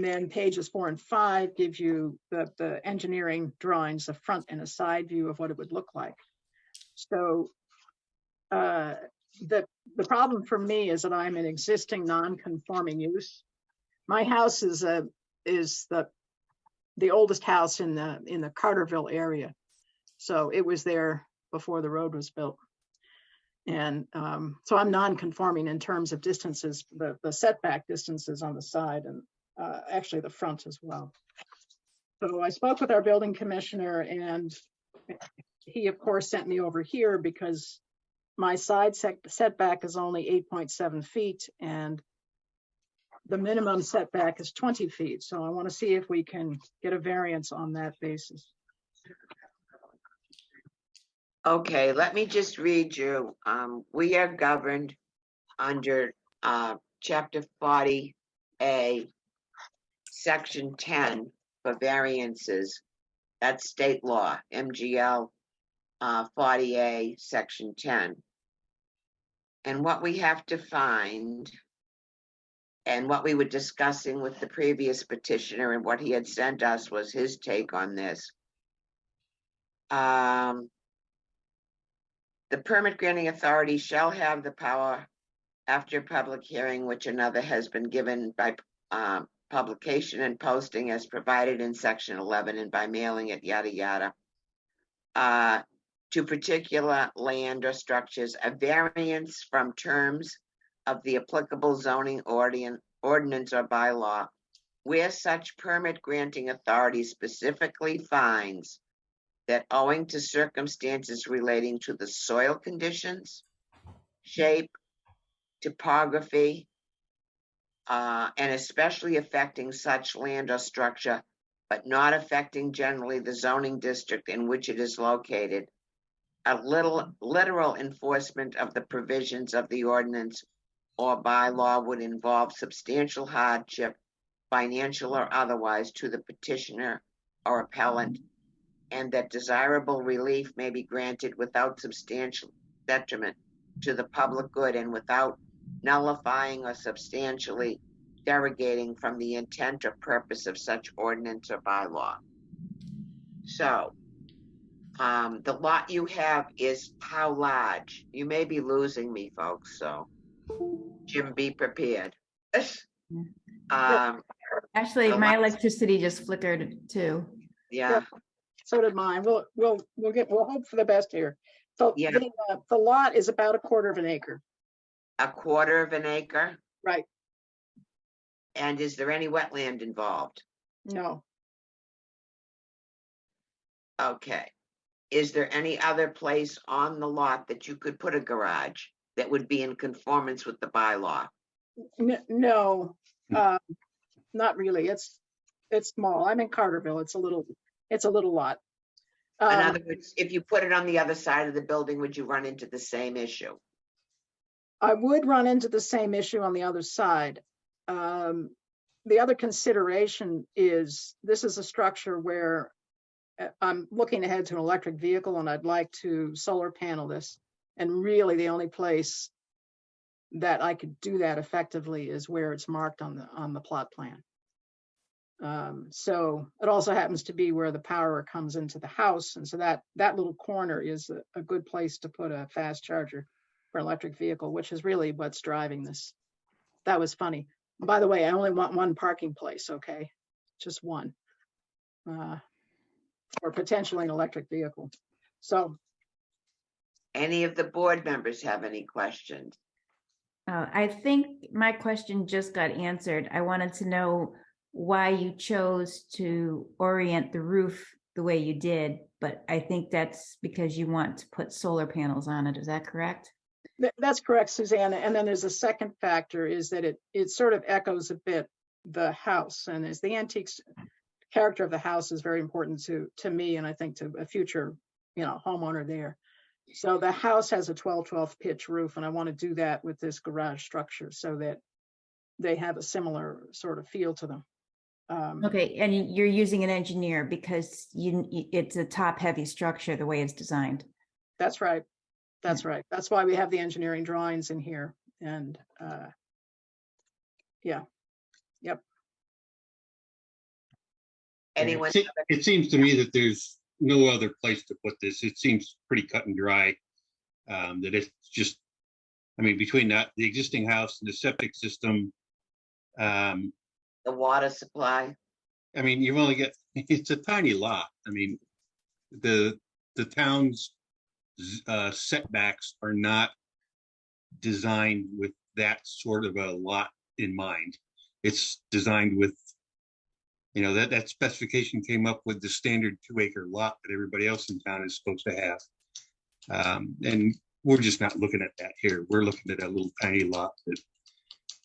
then pages 4 and 5 give you the engineering drawings, a front and a side view of what it would look like. So the problem for me is that I'm an existing non-conforming use. My house is the oldest house in the Carterville area. So it was there before the road was built. And so I'm non-conforming in terms of distances, the setback distances on the side and actually the front as well. So I spoke with our building commissioner, and he of course sent me over here because my side setback is only 8.7 feet and the minimum setback is 20 feet. So I want to see if we can get a variance on that basis. Okay, let me just read you. We are governed under Chapter 40A, Section 10 for variances. That's state law, MGL 40A, Section 10. And what we have to find, and what we were discussing with the previous petitioner and what he had sent us was his take on this. The permit granting authority shall have the power after public hearing, which another has been given by publication and posting as provided in section 11 and by mailing it, yada, yada, to particular land or structures, a variance from terms of the applicable zoning ordinance or bylaw, where such permit granting authority specifically finds that owing to circumstances relating to the soil conditions, shape, topography, and especially affecting such land or structure, but not affecting generally the zoning district in which it is located, a literal enforcement of the provisions of the ordinance or bylaw would involve substantial hardship, financial or otherwise, to the petitioner or appellant, and that desirable relief may be granted without substantial detriment to the public good and without nullifying or substantially derogating from the intent or purpose of such ordinance or bylaw. So, the lot you have is how large? You may be losing me, folks, so Jim, be prepared. Actually, my electricity just flickered too. Yeah. So did mine. We'll hope for the best here. So Yeah. The lot is about 1/4 of an acre. 1/4 of an acre? Right. And is there any wetland involved? No. Okay. Is there any other place on the lot that you could put a garage that would be in conformance with the bylaw? No, not really. It's small. I'm in Carterville. It's a little lot. In other words, if you put it on the other side of the building, would you run into the same issue? I would run into the same issue on the other side. The other consideration is this is a structure where I'm looking ahead to an electric vehicle and I'd like to solar panel this. And really the only place that I could do that effectively is where it's marked on the plot plan. So it also happens to be where the power comes into the house. And so that little corner is a good place to put a fast charger for an electric vehicle, which is really what's driving this. That was funny. By the way, I only want one parking place, okay? Just one. Or potentially an electric vehicle. So. Any of the board members have any questions? I think my question just got answered. I wanted to know why you chose to orient the roof the way you did, but I think that's because you want to put solar panels on it. Is that correct? That's correct, Susanna. And then there's a second factor is that it sort of echoes a bit the house, and as the antiques character of the house is very important to me, and I think to a future, homeowner there. So the house has a 12/12 pitch roof, and I want to do that with this garage structure so that they have a similar sort of feel to them. Okay, and you're using an engineer because it's a top-heavy structure the way it's designed. That's right. That's right. That's why we have the engineering drawings in here. And yeah. Yep. Anyone? It seems to me that there's no other place to put this. It seems pretty cut and dry. That it's just, between the existing house and the septic system, the water supply. I mean, you've only got, it's a tiny lot. I mean, the town's setbacks are not designed with that sort of a lot in mind. It's designed with, that specification came up with the standard 2-acre lot that everybody else in town is supposed to have. And we're just not looking at that here. We're looking at a little tiny lot that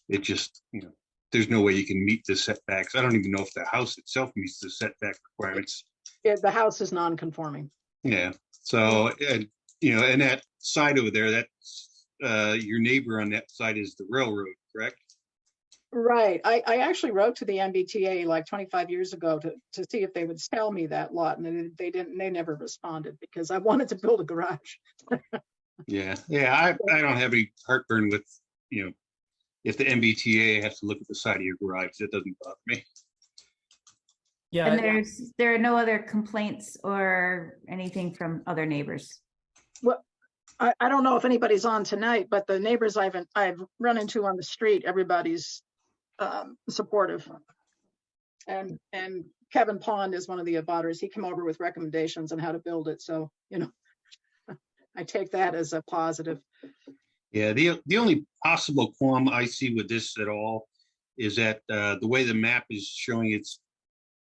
it just, there's no way you can meet the setbacks. I don't even know if the house itself meets the setback requirements. Yeah, the house is non-conforming. Yeah. So, and that side over there, that's your neighbor on that side is the railroad, correct? Right. I actually wrote to the MBTA like 25 years ago to see if they would sell me that lot, and they didn't. They never responded because I wanted to build a garage. Yeah. I don't have any heartburn with, if the MBTA has to look at the side of your garage, that doesn't bother me. Yeah, And there are no other complaints or anything from other neighbors. Well, I don't know if anybody's on tonight, but the neighbors I've run into on the street, everybody's supportive. And Kevin Pond is one of the abutters. He came over with recommendations on how to build it. So, I take that as a positive. Yeah, the only possible qualm I see with this at all is that the way the map is showing, it's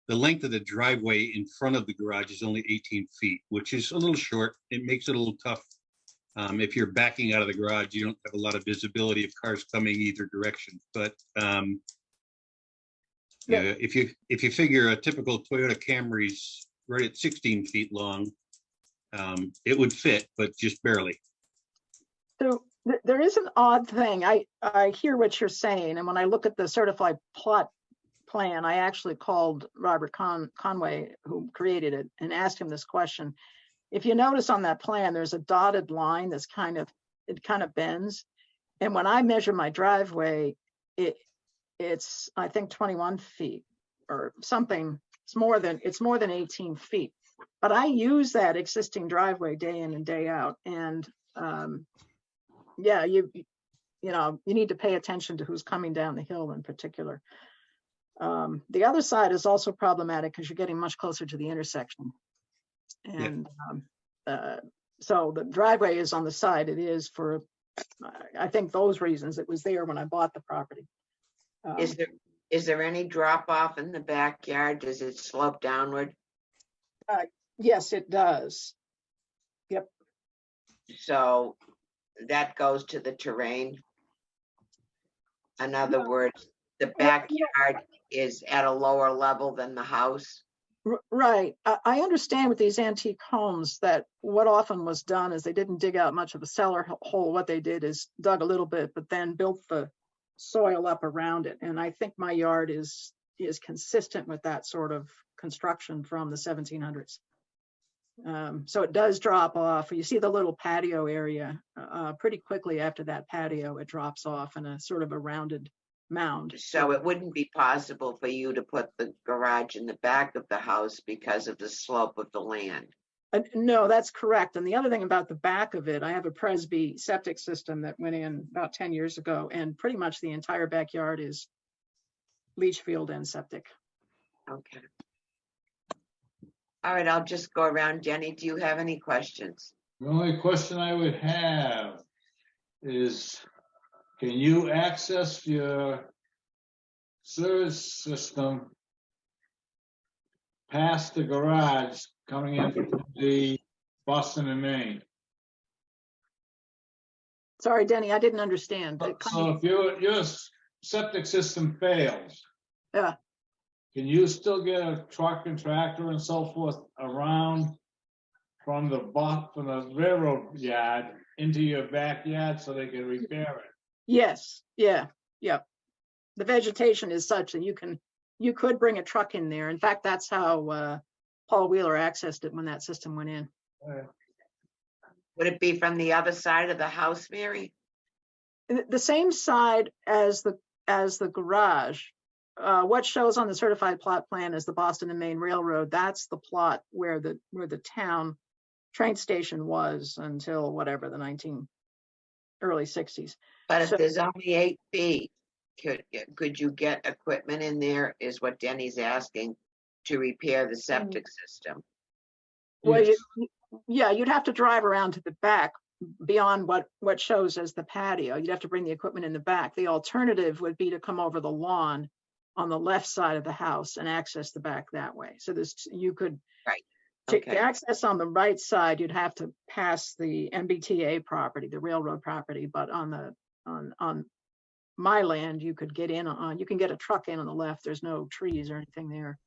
the length of the driveway in front of the garage is only 18 feet, which is a little short. It makes it a little tough. If you're backing out of the garage, you don't have a lot of visibility of cars coming either direction. But if you figure a typical Toyota Camry's right at 16 feet long, it would fit, but just barely. So there is an odd thing. I hear what you're saying, and when I look at the certified plot plan, I actually called Robert Conway, who created it, and asked him this question. If you notice on that plan, there's a dotted line that's kind of bends. And when I measure my driveway, it's I think 21 feet or something. It's more than 18 feet. But I use that existing driveway day in and day out. And you need to pay attention to who's coming down the hill in particular. The other side is also problematic because you're getting much closer to the intersection. And so the driveway is on the side. It is for, I think, those reasons. It was there when I bought the property. Is there any drop off in the backyard? Does it slope downward? Yes, it does. Yep. So that goes to the terrain. In other words, the backyard is at a lower level than the house. Right. I understand with these antique homes that what often was done is they didn't dig out much of a cellar hole. What they did is dug a little bit, but then built the soil up around it. And I think my yard is consistent with that sort of construction from the 1700s. So it does drop off. You see the little patio area pretty quickly after that patio, it drops off in a sort of a rounded mound. So it wouldn't be possible for you to put the garage in the back of the house because of the slope of the land. No, that's correct. And the other thing about the back of it, I have a Presby septic system that went in about 10 years ago, and pretty much the entire backyard is leach field and septic. Okay. All right, I'll just go around. Jenny, do you have any questions? The only question I would have is, can you access your sewage system past the garage coming in from the Boston and Maine? Sorry, Denny, I didn't understand. So if your septic system fails, yeah, can you still get a truck and tractor and so forth around from the railroad yard into your backyard so they can repair it? Yes, yeah. The vegetation is such that you could bring a truck in there. In fact, that's how Paul Wheeler accessed it when that system went in. Would it be from the other side of the house, Mary? The same side as the garage. What shows on the certified plot plan is the Boston and Maine Railroad. That's the plot where the town train station was until whatever the early 60s. But if there's only 8 feet, could you get equipment in there is what Denny's asking to repair the septic system. Well, Yes. yeah, you'd have to drive around to the back beyond what shows as the patio. You'd have to bring the equipment in the back. The alternative would be to come over the lawn on the left side of the house and access the back that way. So you could. Right. To Okay. access on the right side, you'd have to pass the MBTA property, the railroad property, but on my land, you could get in on, you can get a truck in on the left. There's no trees or anything there.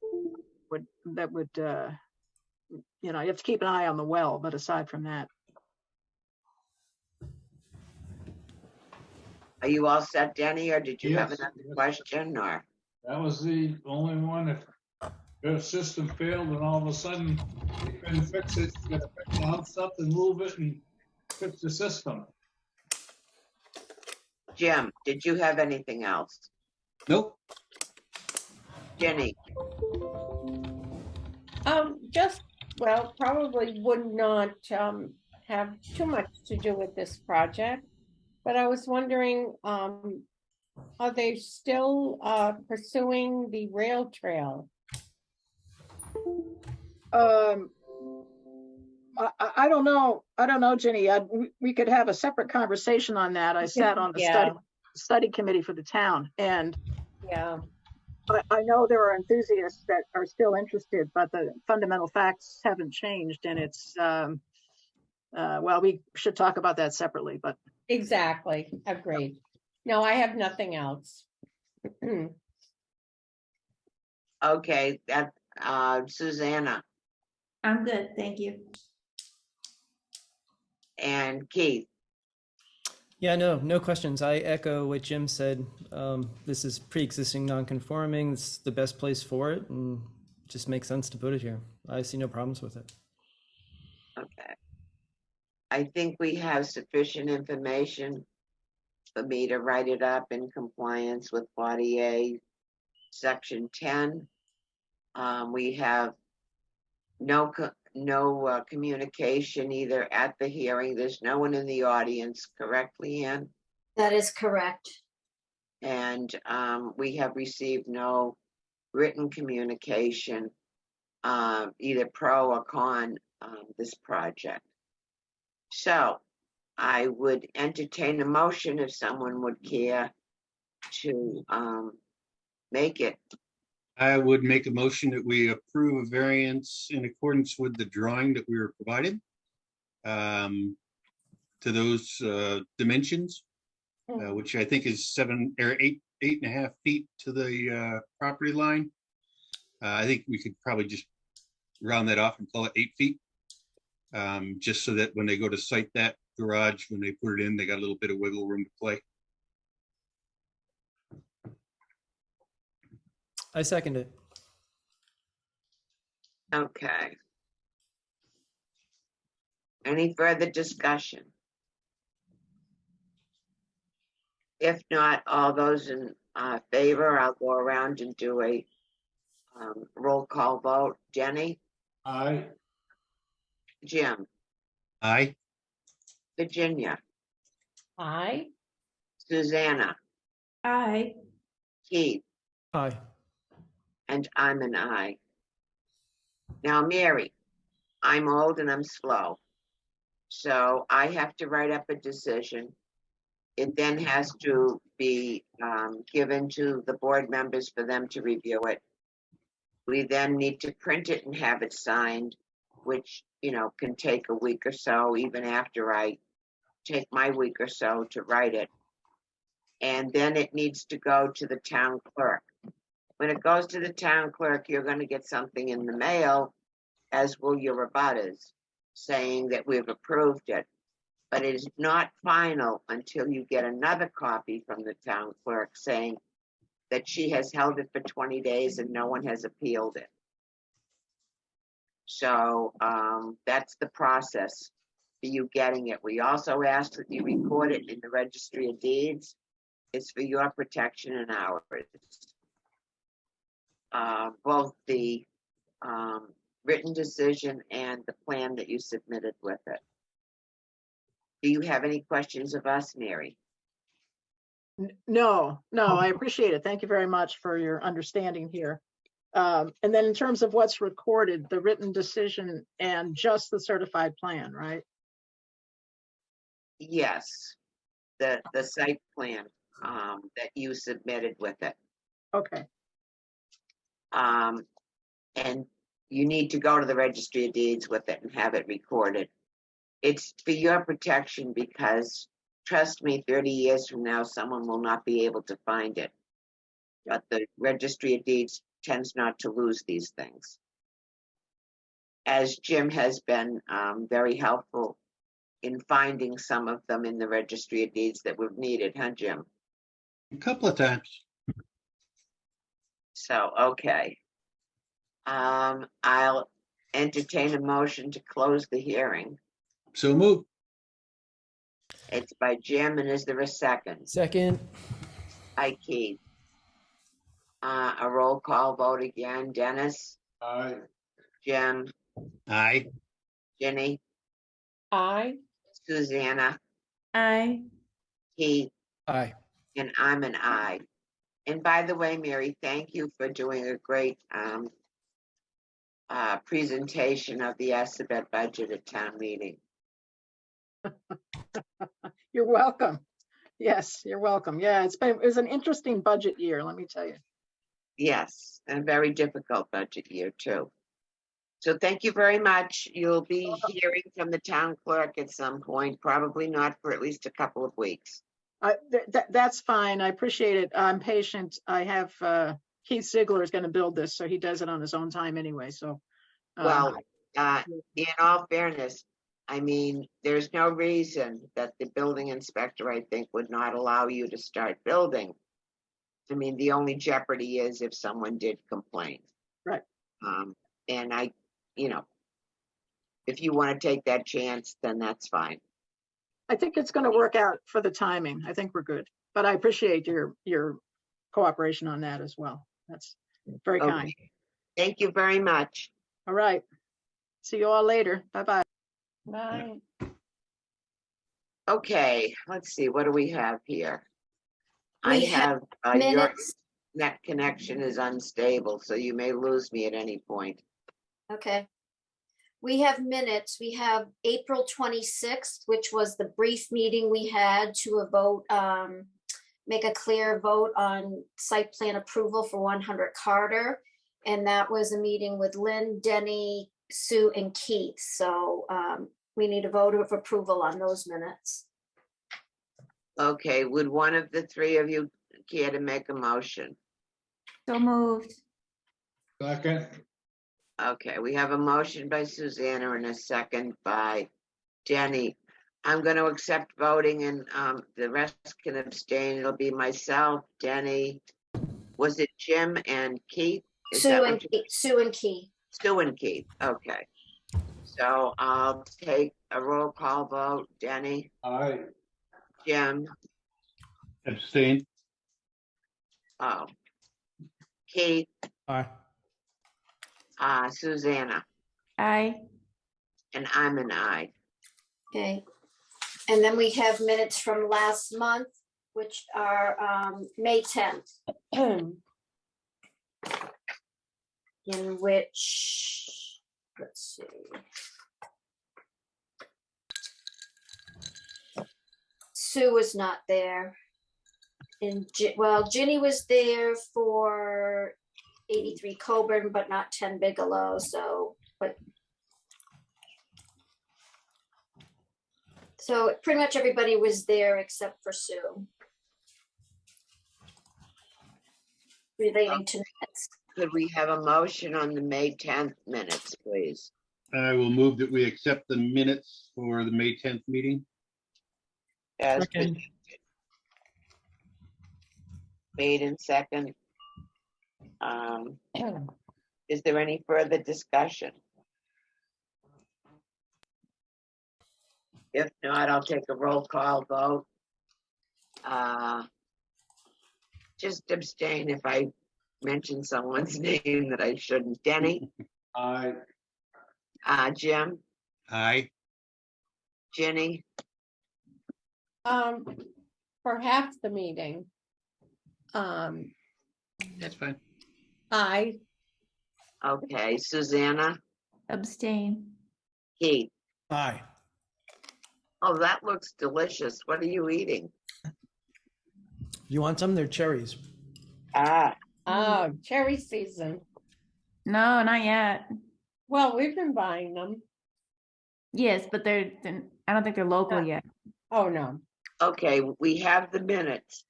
That would, you have to keep an eye on the well, but aside from that. Are you all set, Denny, or did you have Yes, another yes. question, or? That was the only one. If their system failed and all of a sudden they couldn't fix it, you gotta fix the house up and move it and fix the system. Jim, did you have anything else? Nope. Jenny? Probably would not have too much to do with this project, but I was wondering, are they still pursuing the rail trail? I don't know. I don't know, Jenny. We could have a separate conversation on that. I sat on the Yeah. study committee for the town, and Yeah. I know there are enthusiasts that are still interested, but the fundamental facts haven't changed, and it's well, we should talk about that separately, but Exactly, agreed. No, I have nothing else. Okay, that, Susanna I'm good, thank you. and Keith. Yeah, no questions. I echo what Jim said. This is pre-existing non-conforming. It's the best place for it, and it just makes sense to put it here. I see no problems with it. Okay. I think we have sufficient information for me to write it up in compliance with 40A, Section 10. We have no communication either at the hearing. There's no one in the audience, correct, Leanne? That is correct. And we have received no written communication, either pro or con this project. So I would entertain a motion if someone would care to make it. I would make a motion that we approve a variance in accordance with the drawing that we were provided to those dimensions, which I think is 8.5 feet to the property line. I think we could probably just round that off and call it 8 feet. Just so that when they go to site that garage, when they put it in, they got a little bit of wiggle room to play. I second it. Okay. Any further discussion? If not, all those in favor, I'll go around and do a roll call vote. Jenny? Aye. Jim? Aye. Virginia? Aye. Susanna? Aye. Keith? Aye. And I'm an aye. Now, Mary, I'm old and I'm slow. So I have to write up a decision. It then has to be given to the board members for them to review it. We then need to print it and have it signed, which, can take a week or so, even after I take my week or so to write it. And then it needs to go to the town clerk. When it goes to the town clerk, you're going to get something in the mail, as will your abutters, saying that we've approved it. But it is not final until you get another copy from the town clerk saying that she has held it for 20 days and no one has appealed it. So that's the process for you getting it. We also ask that you record it in the Registry of Deeds. It's for your protection and ours. Both the written decision and the plan that you submitted with it. Do you have any questions of us, Mary? No, I appreciate it. Thank you very much for your understanding here. And then in terms of what's recorded, the written decision and just the certified plan, right? Yes, the site plan that you submitted with it. Okay, And you need to go to the registry of deeds with it and have it recorded. It's for your protection because trust me, 30 years from now, someone will not be able to find it. But the registry of deeds tends not to lose these things. As Jim has been very helpful in finding some of them in the registry of deeds that were needed, huh, Jim? A couple of times. So, okay. I'll entertain a motion to close the hearing. So move. It's by Jim, and is there a second? Second. Hi, Keith. A roll call vote again. Dennis, Aye. Jim, Aye. Ginny, Aye. Susanna, I, Keith, Aye. and I'm an aye. And by the way, Mary, thank you for doing a great presentation of the Assabet budget at town meeting. you're welcome. Yes, you're welcome. Yeah, it was an interesting budget year, let me tell you. Yes, and a very difficult budget year too. So thank you very much. You'll be hearing from the town clerk at some point, probably not for at least a couple of weeks. That's fine. I appreciate it. I'm patient. I have Keith Ziegler is going to build this, so he does it on his own time anyway. So, Well, in all fairness, I mean, there's no reason that the building inspector, I think, would not allow you to start building. I mean, the only jeopardy is if someone did complain. Right. And if you want to take that chance, then that's fine. I think it's going to work out for the timing. I think we're good. But I appreciate your cooperation on that as well. That's very kind. Okay. Thank you very much. All right. See you all later. Bye-bye. Bye. Okay, let's see, what do we have here? I We have have your Minutes. net connection is unstable, so you may lose me at any point. Okay. We have minutes. We have April 26th, which was the brief meeting we had to a vote, make a clear vote on site plan approval for 100 Carter. And that was a meeting with Lynn, Denny, Sue, and Keith. So we need a vote of approval on those minutes. Okay, would one of the three of you care to make a motion? so moved. Second. Okay, we have a motion by Susanna and a second by Denny. I'm going to accept voting and the rest can abstain. It'll be myself, Denny. Was it Jim and Keith? Is that Sue what and you- Keith, Sue and Keith. Sue and Keith, okay. So I'll take a roll call vote. Denny, Aye. Jim, Abstain. oh, Keith, Aye. Susanna, I, and I'm an aye. Okay. And then we have minutes from last month, which are May 10th. In which, let's see. Sue was not there. And Ginny was there for 83 Coburn, but not 10 Bigelow, so, so pretty much everybody was there except for Sue. Relating to minutes. Could we have a motion on the May 10th minutes, please? I will move that we accept the minutes for the May 10th meeting. As Second. made in second. Is there any further discussion? If not, I'll take a roll call vote. Just abstain if I mention someone's name that I shouldn't. Denny, Aye. Jim, Aye. Ginny, for half the meeting. That's fine. I, Okay, Susanna, Abstain. Keith. Aye. Oh, that looks delicious. What are you eating? You want some? They're cherries. Ah, oh, cherry season. No, not yet. Well, we've been buying them. Yes, but I don't think they're local Yeah. yet. Oh, no. okay, we have the minutes.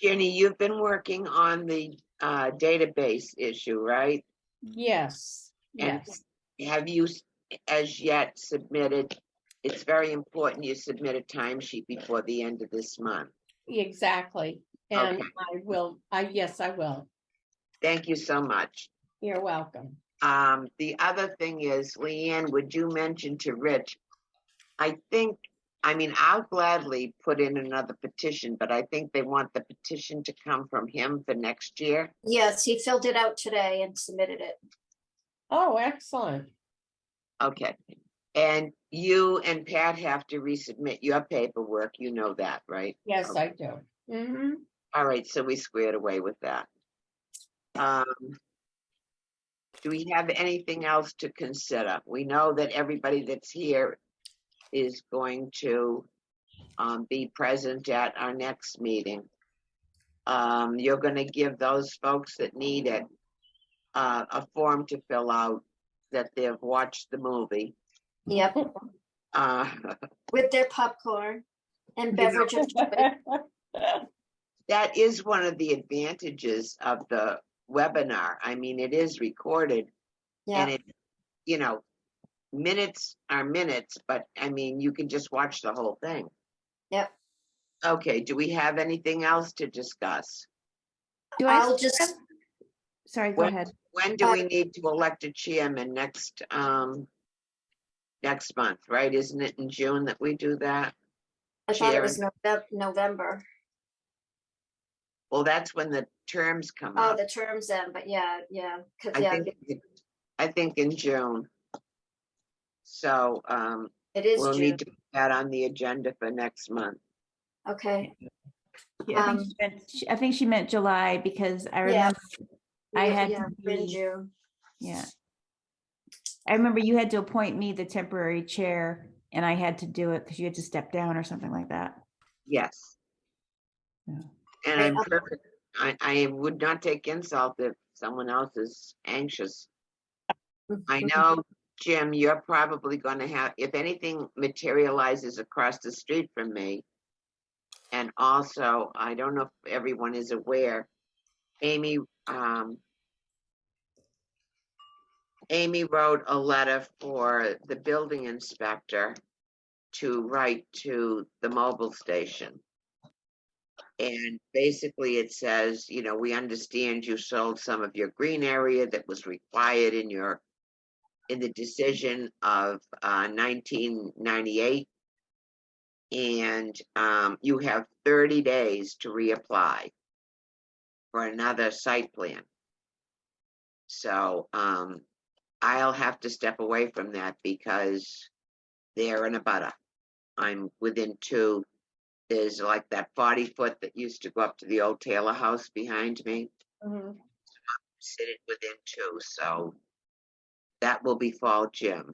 Jenny, you've been working on the database issue, right? Yes, And yes. have you as yet submitted? It's very important you submit a timesheet before the end of this month. Exactly. And Okay. yes, I will. Thank you so much. You're welcome. The other thing is, Leanne, would you mention to Rich? I'll gladly put in another petition, but I think they want the petition to come from him for next year. Yes, he filled it out today and submitted it. Oh, excellent. Okay. And you and Pat have to resubmit your paperwork. You know that, right? Yes, Okay. I do. Mm-hmm. All right, so we squared away with that. Do we have anything else to consider? We know that everybody that's here is going to be present at our next meeting. You're going to give those folks that need it a form to fill out that they've watched the movie. Yep, Uh, with their popcorn and You know- beverages. that is one of the advantages of the webinar. I mean, it is recorded and Yeah, it, minutes are minutes, but I mean, you can just watch the whole thing. yep. Okay, do we have anything else to discuss? Do I I'll still just, have- Sorry, go ahead. When do we need to elect a chairman next month, right? Isn't it in June that we do that? I thought it was November. Well, that's when the terms come Oh, up. the terms end, but yeah, 'cause yeah, I think in June. So it is we'll June. need to put that on the agenda for next month. Okay, Yeah, I think she meant July because I yeah. remember I Yeah, had yeah, to in be, June. yeah. I remember you had to appoint me the temporary chair and I had to do it because you had to step down or something like that. Yes. Yeah. And Right, I'm okay. perfect. I would not take insult if someone else is anxious. I know, Jim, you're probably going to have, if anything materializes across the street from me. And also, I don't know if everyone is aware, Amy wrote a letter for the building inspector to write to the mobile station. And basically it says, we understand you sold some of your green area that was required in the decision of 1998. And you have 30 days to reapply for another site plan. So I'll have to step away from that because they're in a butter. I'm within 2. There's like that 40-foot that used to go up to the old Taylor house behind me. Mhm. Sitting within 2, so that will befall Jim.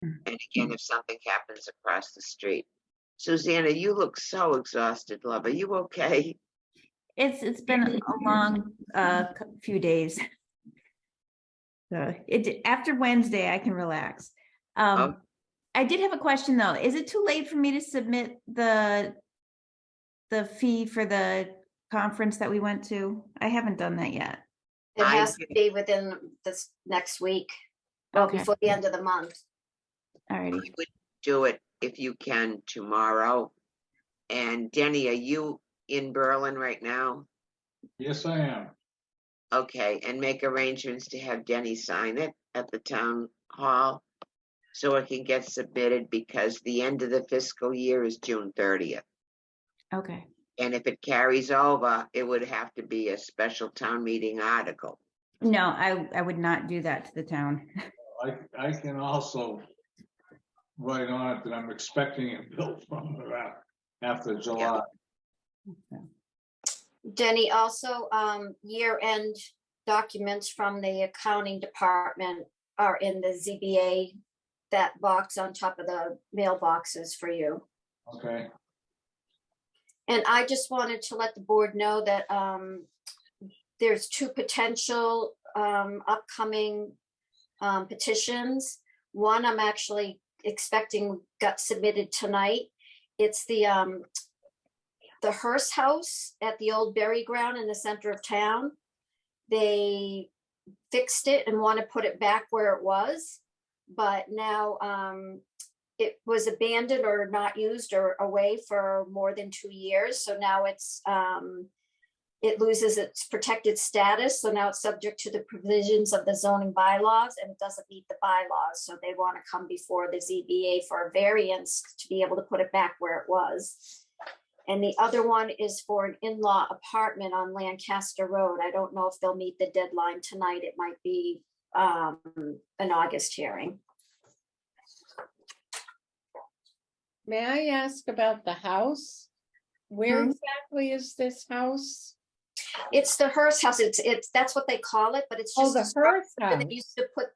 And again, if something happens across the street. Susanna, you look so exhausted, love. Are you okay? It's been a long few days. So after Wednesday, I can relax. Oh. I did have a question though. Is it too late for me to submit the fee for the conference that we went to? I haven't done that yet. It has to be within this next week, or Okay. before the end of the month. Alrighty. I would do it if you can tomorrow. And Denny, are you in Berlin right now? Yes, I am. Okay, and make arrangements to have Denny sign it at the town hall so it can get submitted because the end of the fiscal year is June 30th. Okay. And if it carries over, it would have to be a special town meeting article. No, I would not do that to the town. I can also right on it that I'm expecting it built from around after July. Denny, also, year-end documents from the accounting department are in the ZBA, that box on top of the mailboxes for you. Okay, And I just wanted to let the board know that there's two potential upcoming petitions. One I'm actually expecting got submitted tonight. It's the Hearst House at the old Berry Ground in the center of town. They fixed it and want to put it back where it was, but now it was abandoned or not used or away for more than 2 years. So now it loses its protected status. So now it's subject to the provisions of the zoning bylaws and it doesn't meet the bylaws. So they want to come before the ZBA for a variance to be able to put it back where it was. And the other one is for an in-law apartment on Lancaster Road. I don't know if they'll meet the deadline tonight. It might be an August hearing. May I ask about the house? Where exactly is this house? It's the Hearst House. It's that's what they call it, but it's Oh, just the a structure Hearst that house. they used to put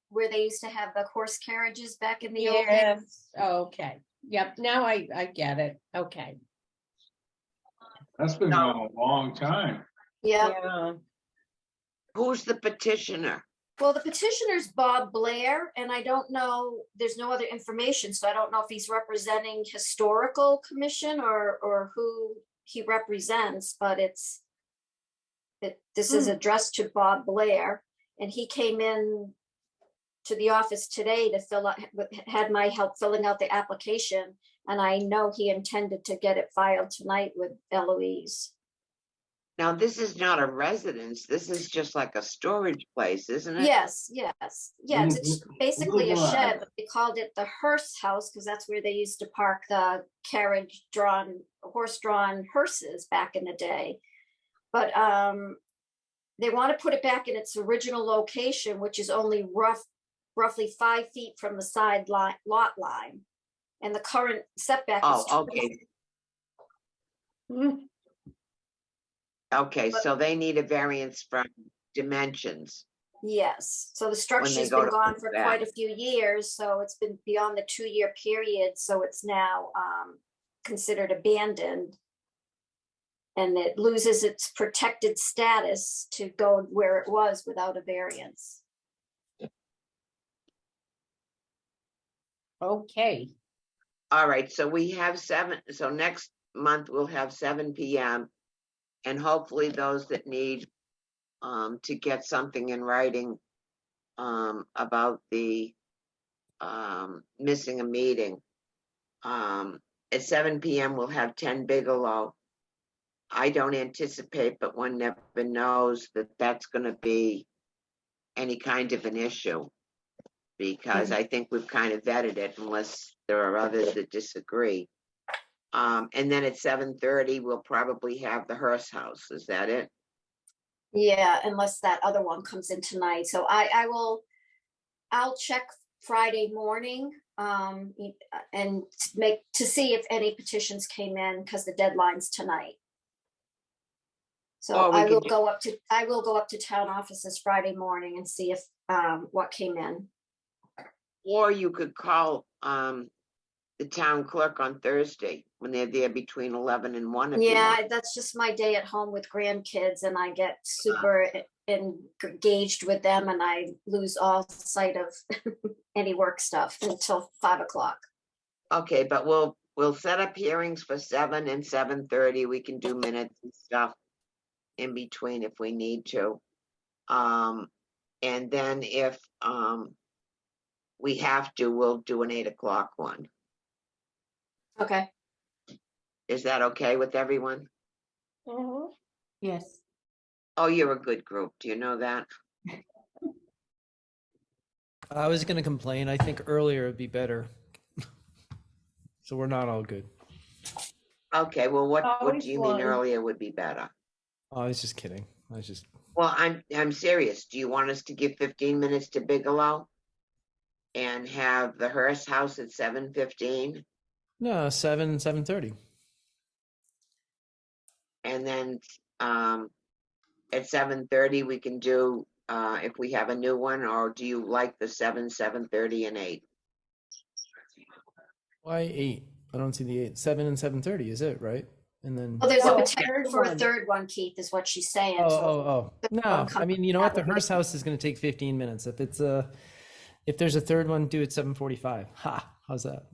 where they used to have the horse carriages back in the old days. Yes, okay. Yep, now I get it. Okay. that's been No. going a long time. Yeah. Yeah. Who's the petitioner? Well, the petitioner's Bob Blair, and I don't know, there's no other information, so I don't know if he's representing Historical Commission or who he represents, but this is addressed to Bob Blair, and he came in to the office today to fill out, had my help filling out the application, and I know he intended to get it filed tonight with Eloise. Now, this is not a residence. This is just like a storage place, isn't it? Yes, yes. Yeah, it's basically a Little shed, but they called it the Hearst House because that's where they used to park the horse-drawn hearses back in the day. But they want to put it back in its original location, which is only roughly 5 feet from the side lot line. And the current setback is Oh, okay. Okay, so they need a variance from dimensions. Yes, so the structure's go been to gone put for it back. quite a few years, so it's been beyond the 2-year period, so it's now considered abandoned. And it loses its protected status to go where it was without a variance. Okay. All right, so we have 7, so next month we'll have 7 PM. And hopefully those that need to get something in writing about the missing a meeting. At 7 PM, we'll have 10 Bigelow. I don't anticipate, but one never knows that that's going to be any kind of an issue. Because I think we've kind of vetted it unless there are others that disagree. And then at 7:30, we'll probably have the Hearst House. Is that it? Yeah, unless that other one comes in tonight, so I'll check Friday morning and to see if any petitions came in, because the deadline's tonight. So Or we I will could go up to town offices Friday morning and see if what came in. Or you could call the town clerk on Thursday when they're there between 11 and 1. if you Yeah, want. that's just my day at home with grandkids, and I get super engaged with them, and I lose all sight of any work stuff until 5 o'clock. Okay, but we'll set up hearings for 7 and 7:30. We can do minutes and stuff in between if we need to. And then if we have to, we'll do an 8 o'clock one. Okay. Is that okay with everyone? Mhm. Yes. Oh, you're a good group. Do you know that? I was going to complain. I think earlier would be better. So we're not all good. Okay, well, what Always do you mean one. earlier would be better? Oh, I was just kidding. I was just Well, I'm serious. Do you want us to give 15 minutes to Bigelow? and have the Hearst House at 7:15. No, 7:30. And then at 7:30, we can do if we have a new one, or do you like the 7:30, and 8? Why 8? I don't see the 8. 7 and 7:30 is it, right? And then Well, there's a Oh, potential for a one. third one, Keith, is what she's saying. oh, so oh, oh. No, I mean, you know what? The Hearst House is going to take 15 minutes. If there's a third one, do it 7:45. Ha! How's that?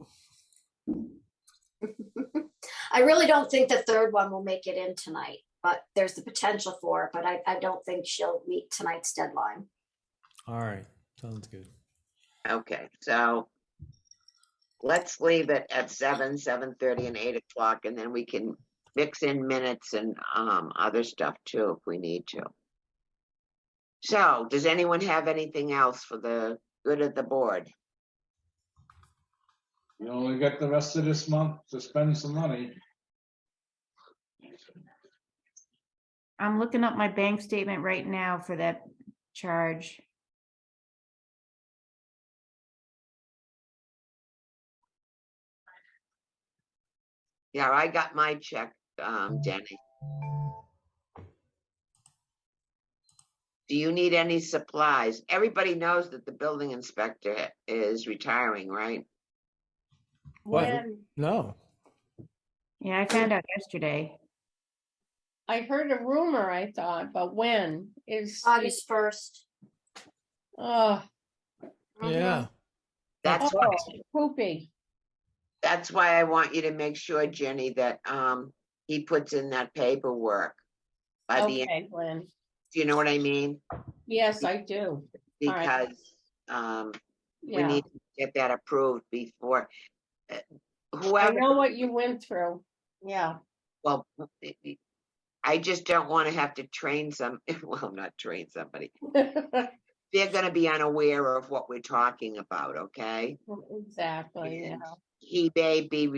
I really don't think the third one will make it in tonight, but there's the potential for it, but I don't think she'll meet tonight's deadline. All right, sounds good. Okay, so let's leave it at 7:30, and 8 o'clock, and then we can mix in minutes and other stuff too if we need to. So, does anyone have anything else for the good of the board? You only got the rest of this month to spend some money. I'm looking up my bank statement right now for that charge. Yeah, I got my check, Denny. Do you need any supplies? Everybody knows that the building inspector is retiring, right? What? When No. Yeah, I found out yesterday. I heard a rumor, I thought, but when is? August 1st. Oh, Yeah. That's oh, why, poopy. that's why I want you to make sure, Jenny, that he puts in that paperwork by the end. Okay, Glenn. Do you know what I mean? Yes, I do. All right. Because we Yeah, need to get that approved before I whoever, know what you went through. Yeah. well, I just don't want to have to train well, not train somebody. They're gonna be unaware of what we're talking about, okay? Exactly, yeah. And he may be,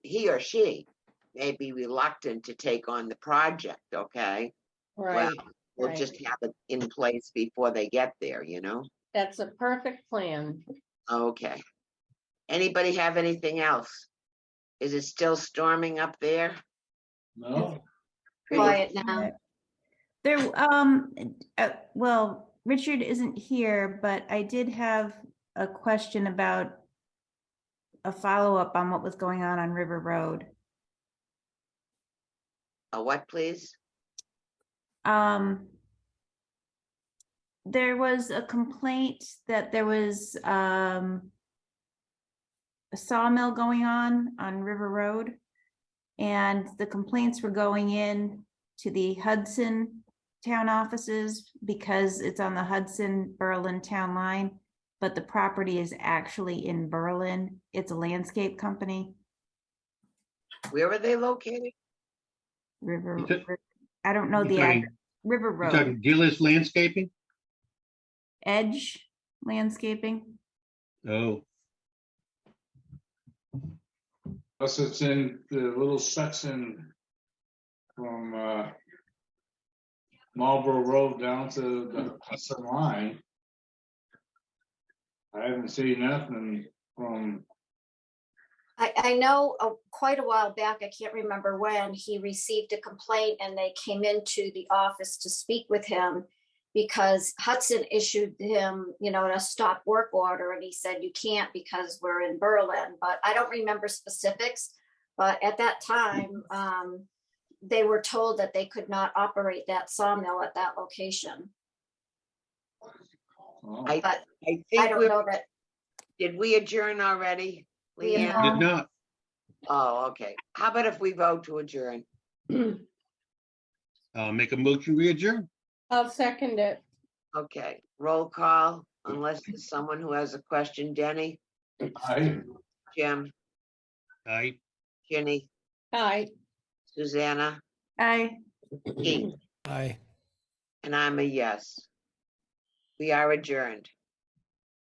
he or she may be reluctant to take on the project, okay? Right, Well, we'll right. just have it in place before they get there, you know? That's a perfect plan. Okay. Anybody have anything else? Is it still storming up there? No, Quiet now. There, well, Richard isn't here, but I did have a question about a follow-up on what was going on River Road. A what, please? There was a complaint that there was a sawmill going on River Road. And the complaints were going in to the Hudson town offices because it's on the Hudson-Berlin town line, but the property is actually in Berlin. It's a landscape company. Where are they located? You took- I don't know you the talking- address. River You Road, talking Gillis Landscaping? Edge Landscaping. Oh, plus it's in the little section from Marlboro Road down to the Hudson line. I haven't seen nothing from, I know quite a while back, I can't remember when, he received a complaint and they came into the office to speak with him because Hudson issued him, a stop work order, and he said, you can't because we're in Berlin, but I don't remember specifics. But at that time, they were told that they could not operate that sawmill at that location. oh, I But I think don't know that. did we adjourn already? We Leanne? have did not. Oh, okay. How about if we vote to adjourn? Make a motion, we adjourn. I'll second it. Okay, roll call, unless there's someone who has a question. Denny, Jim, Aye. Ginny, Aye. Susanna, Aye. Pete, Aye. and I'm a yes. We are adjourned.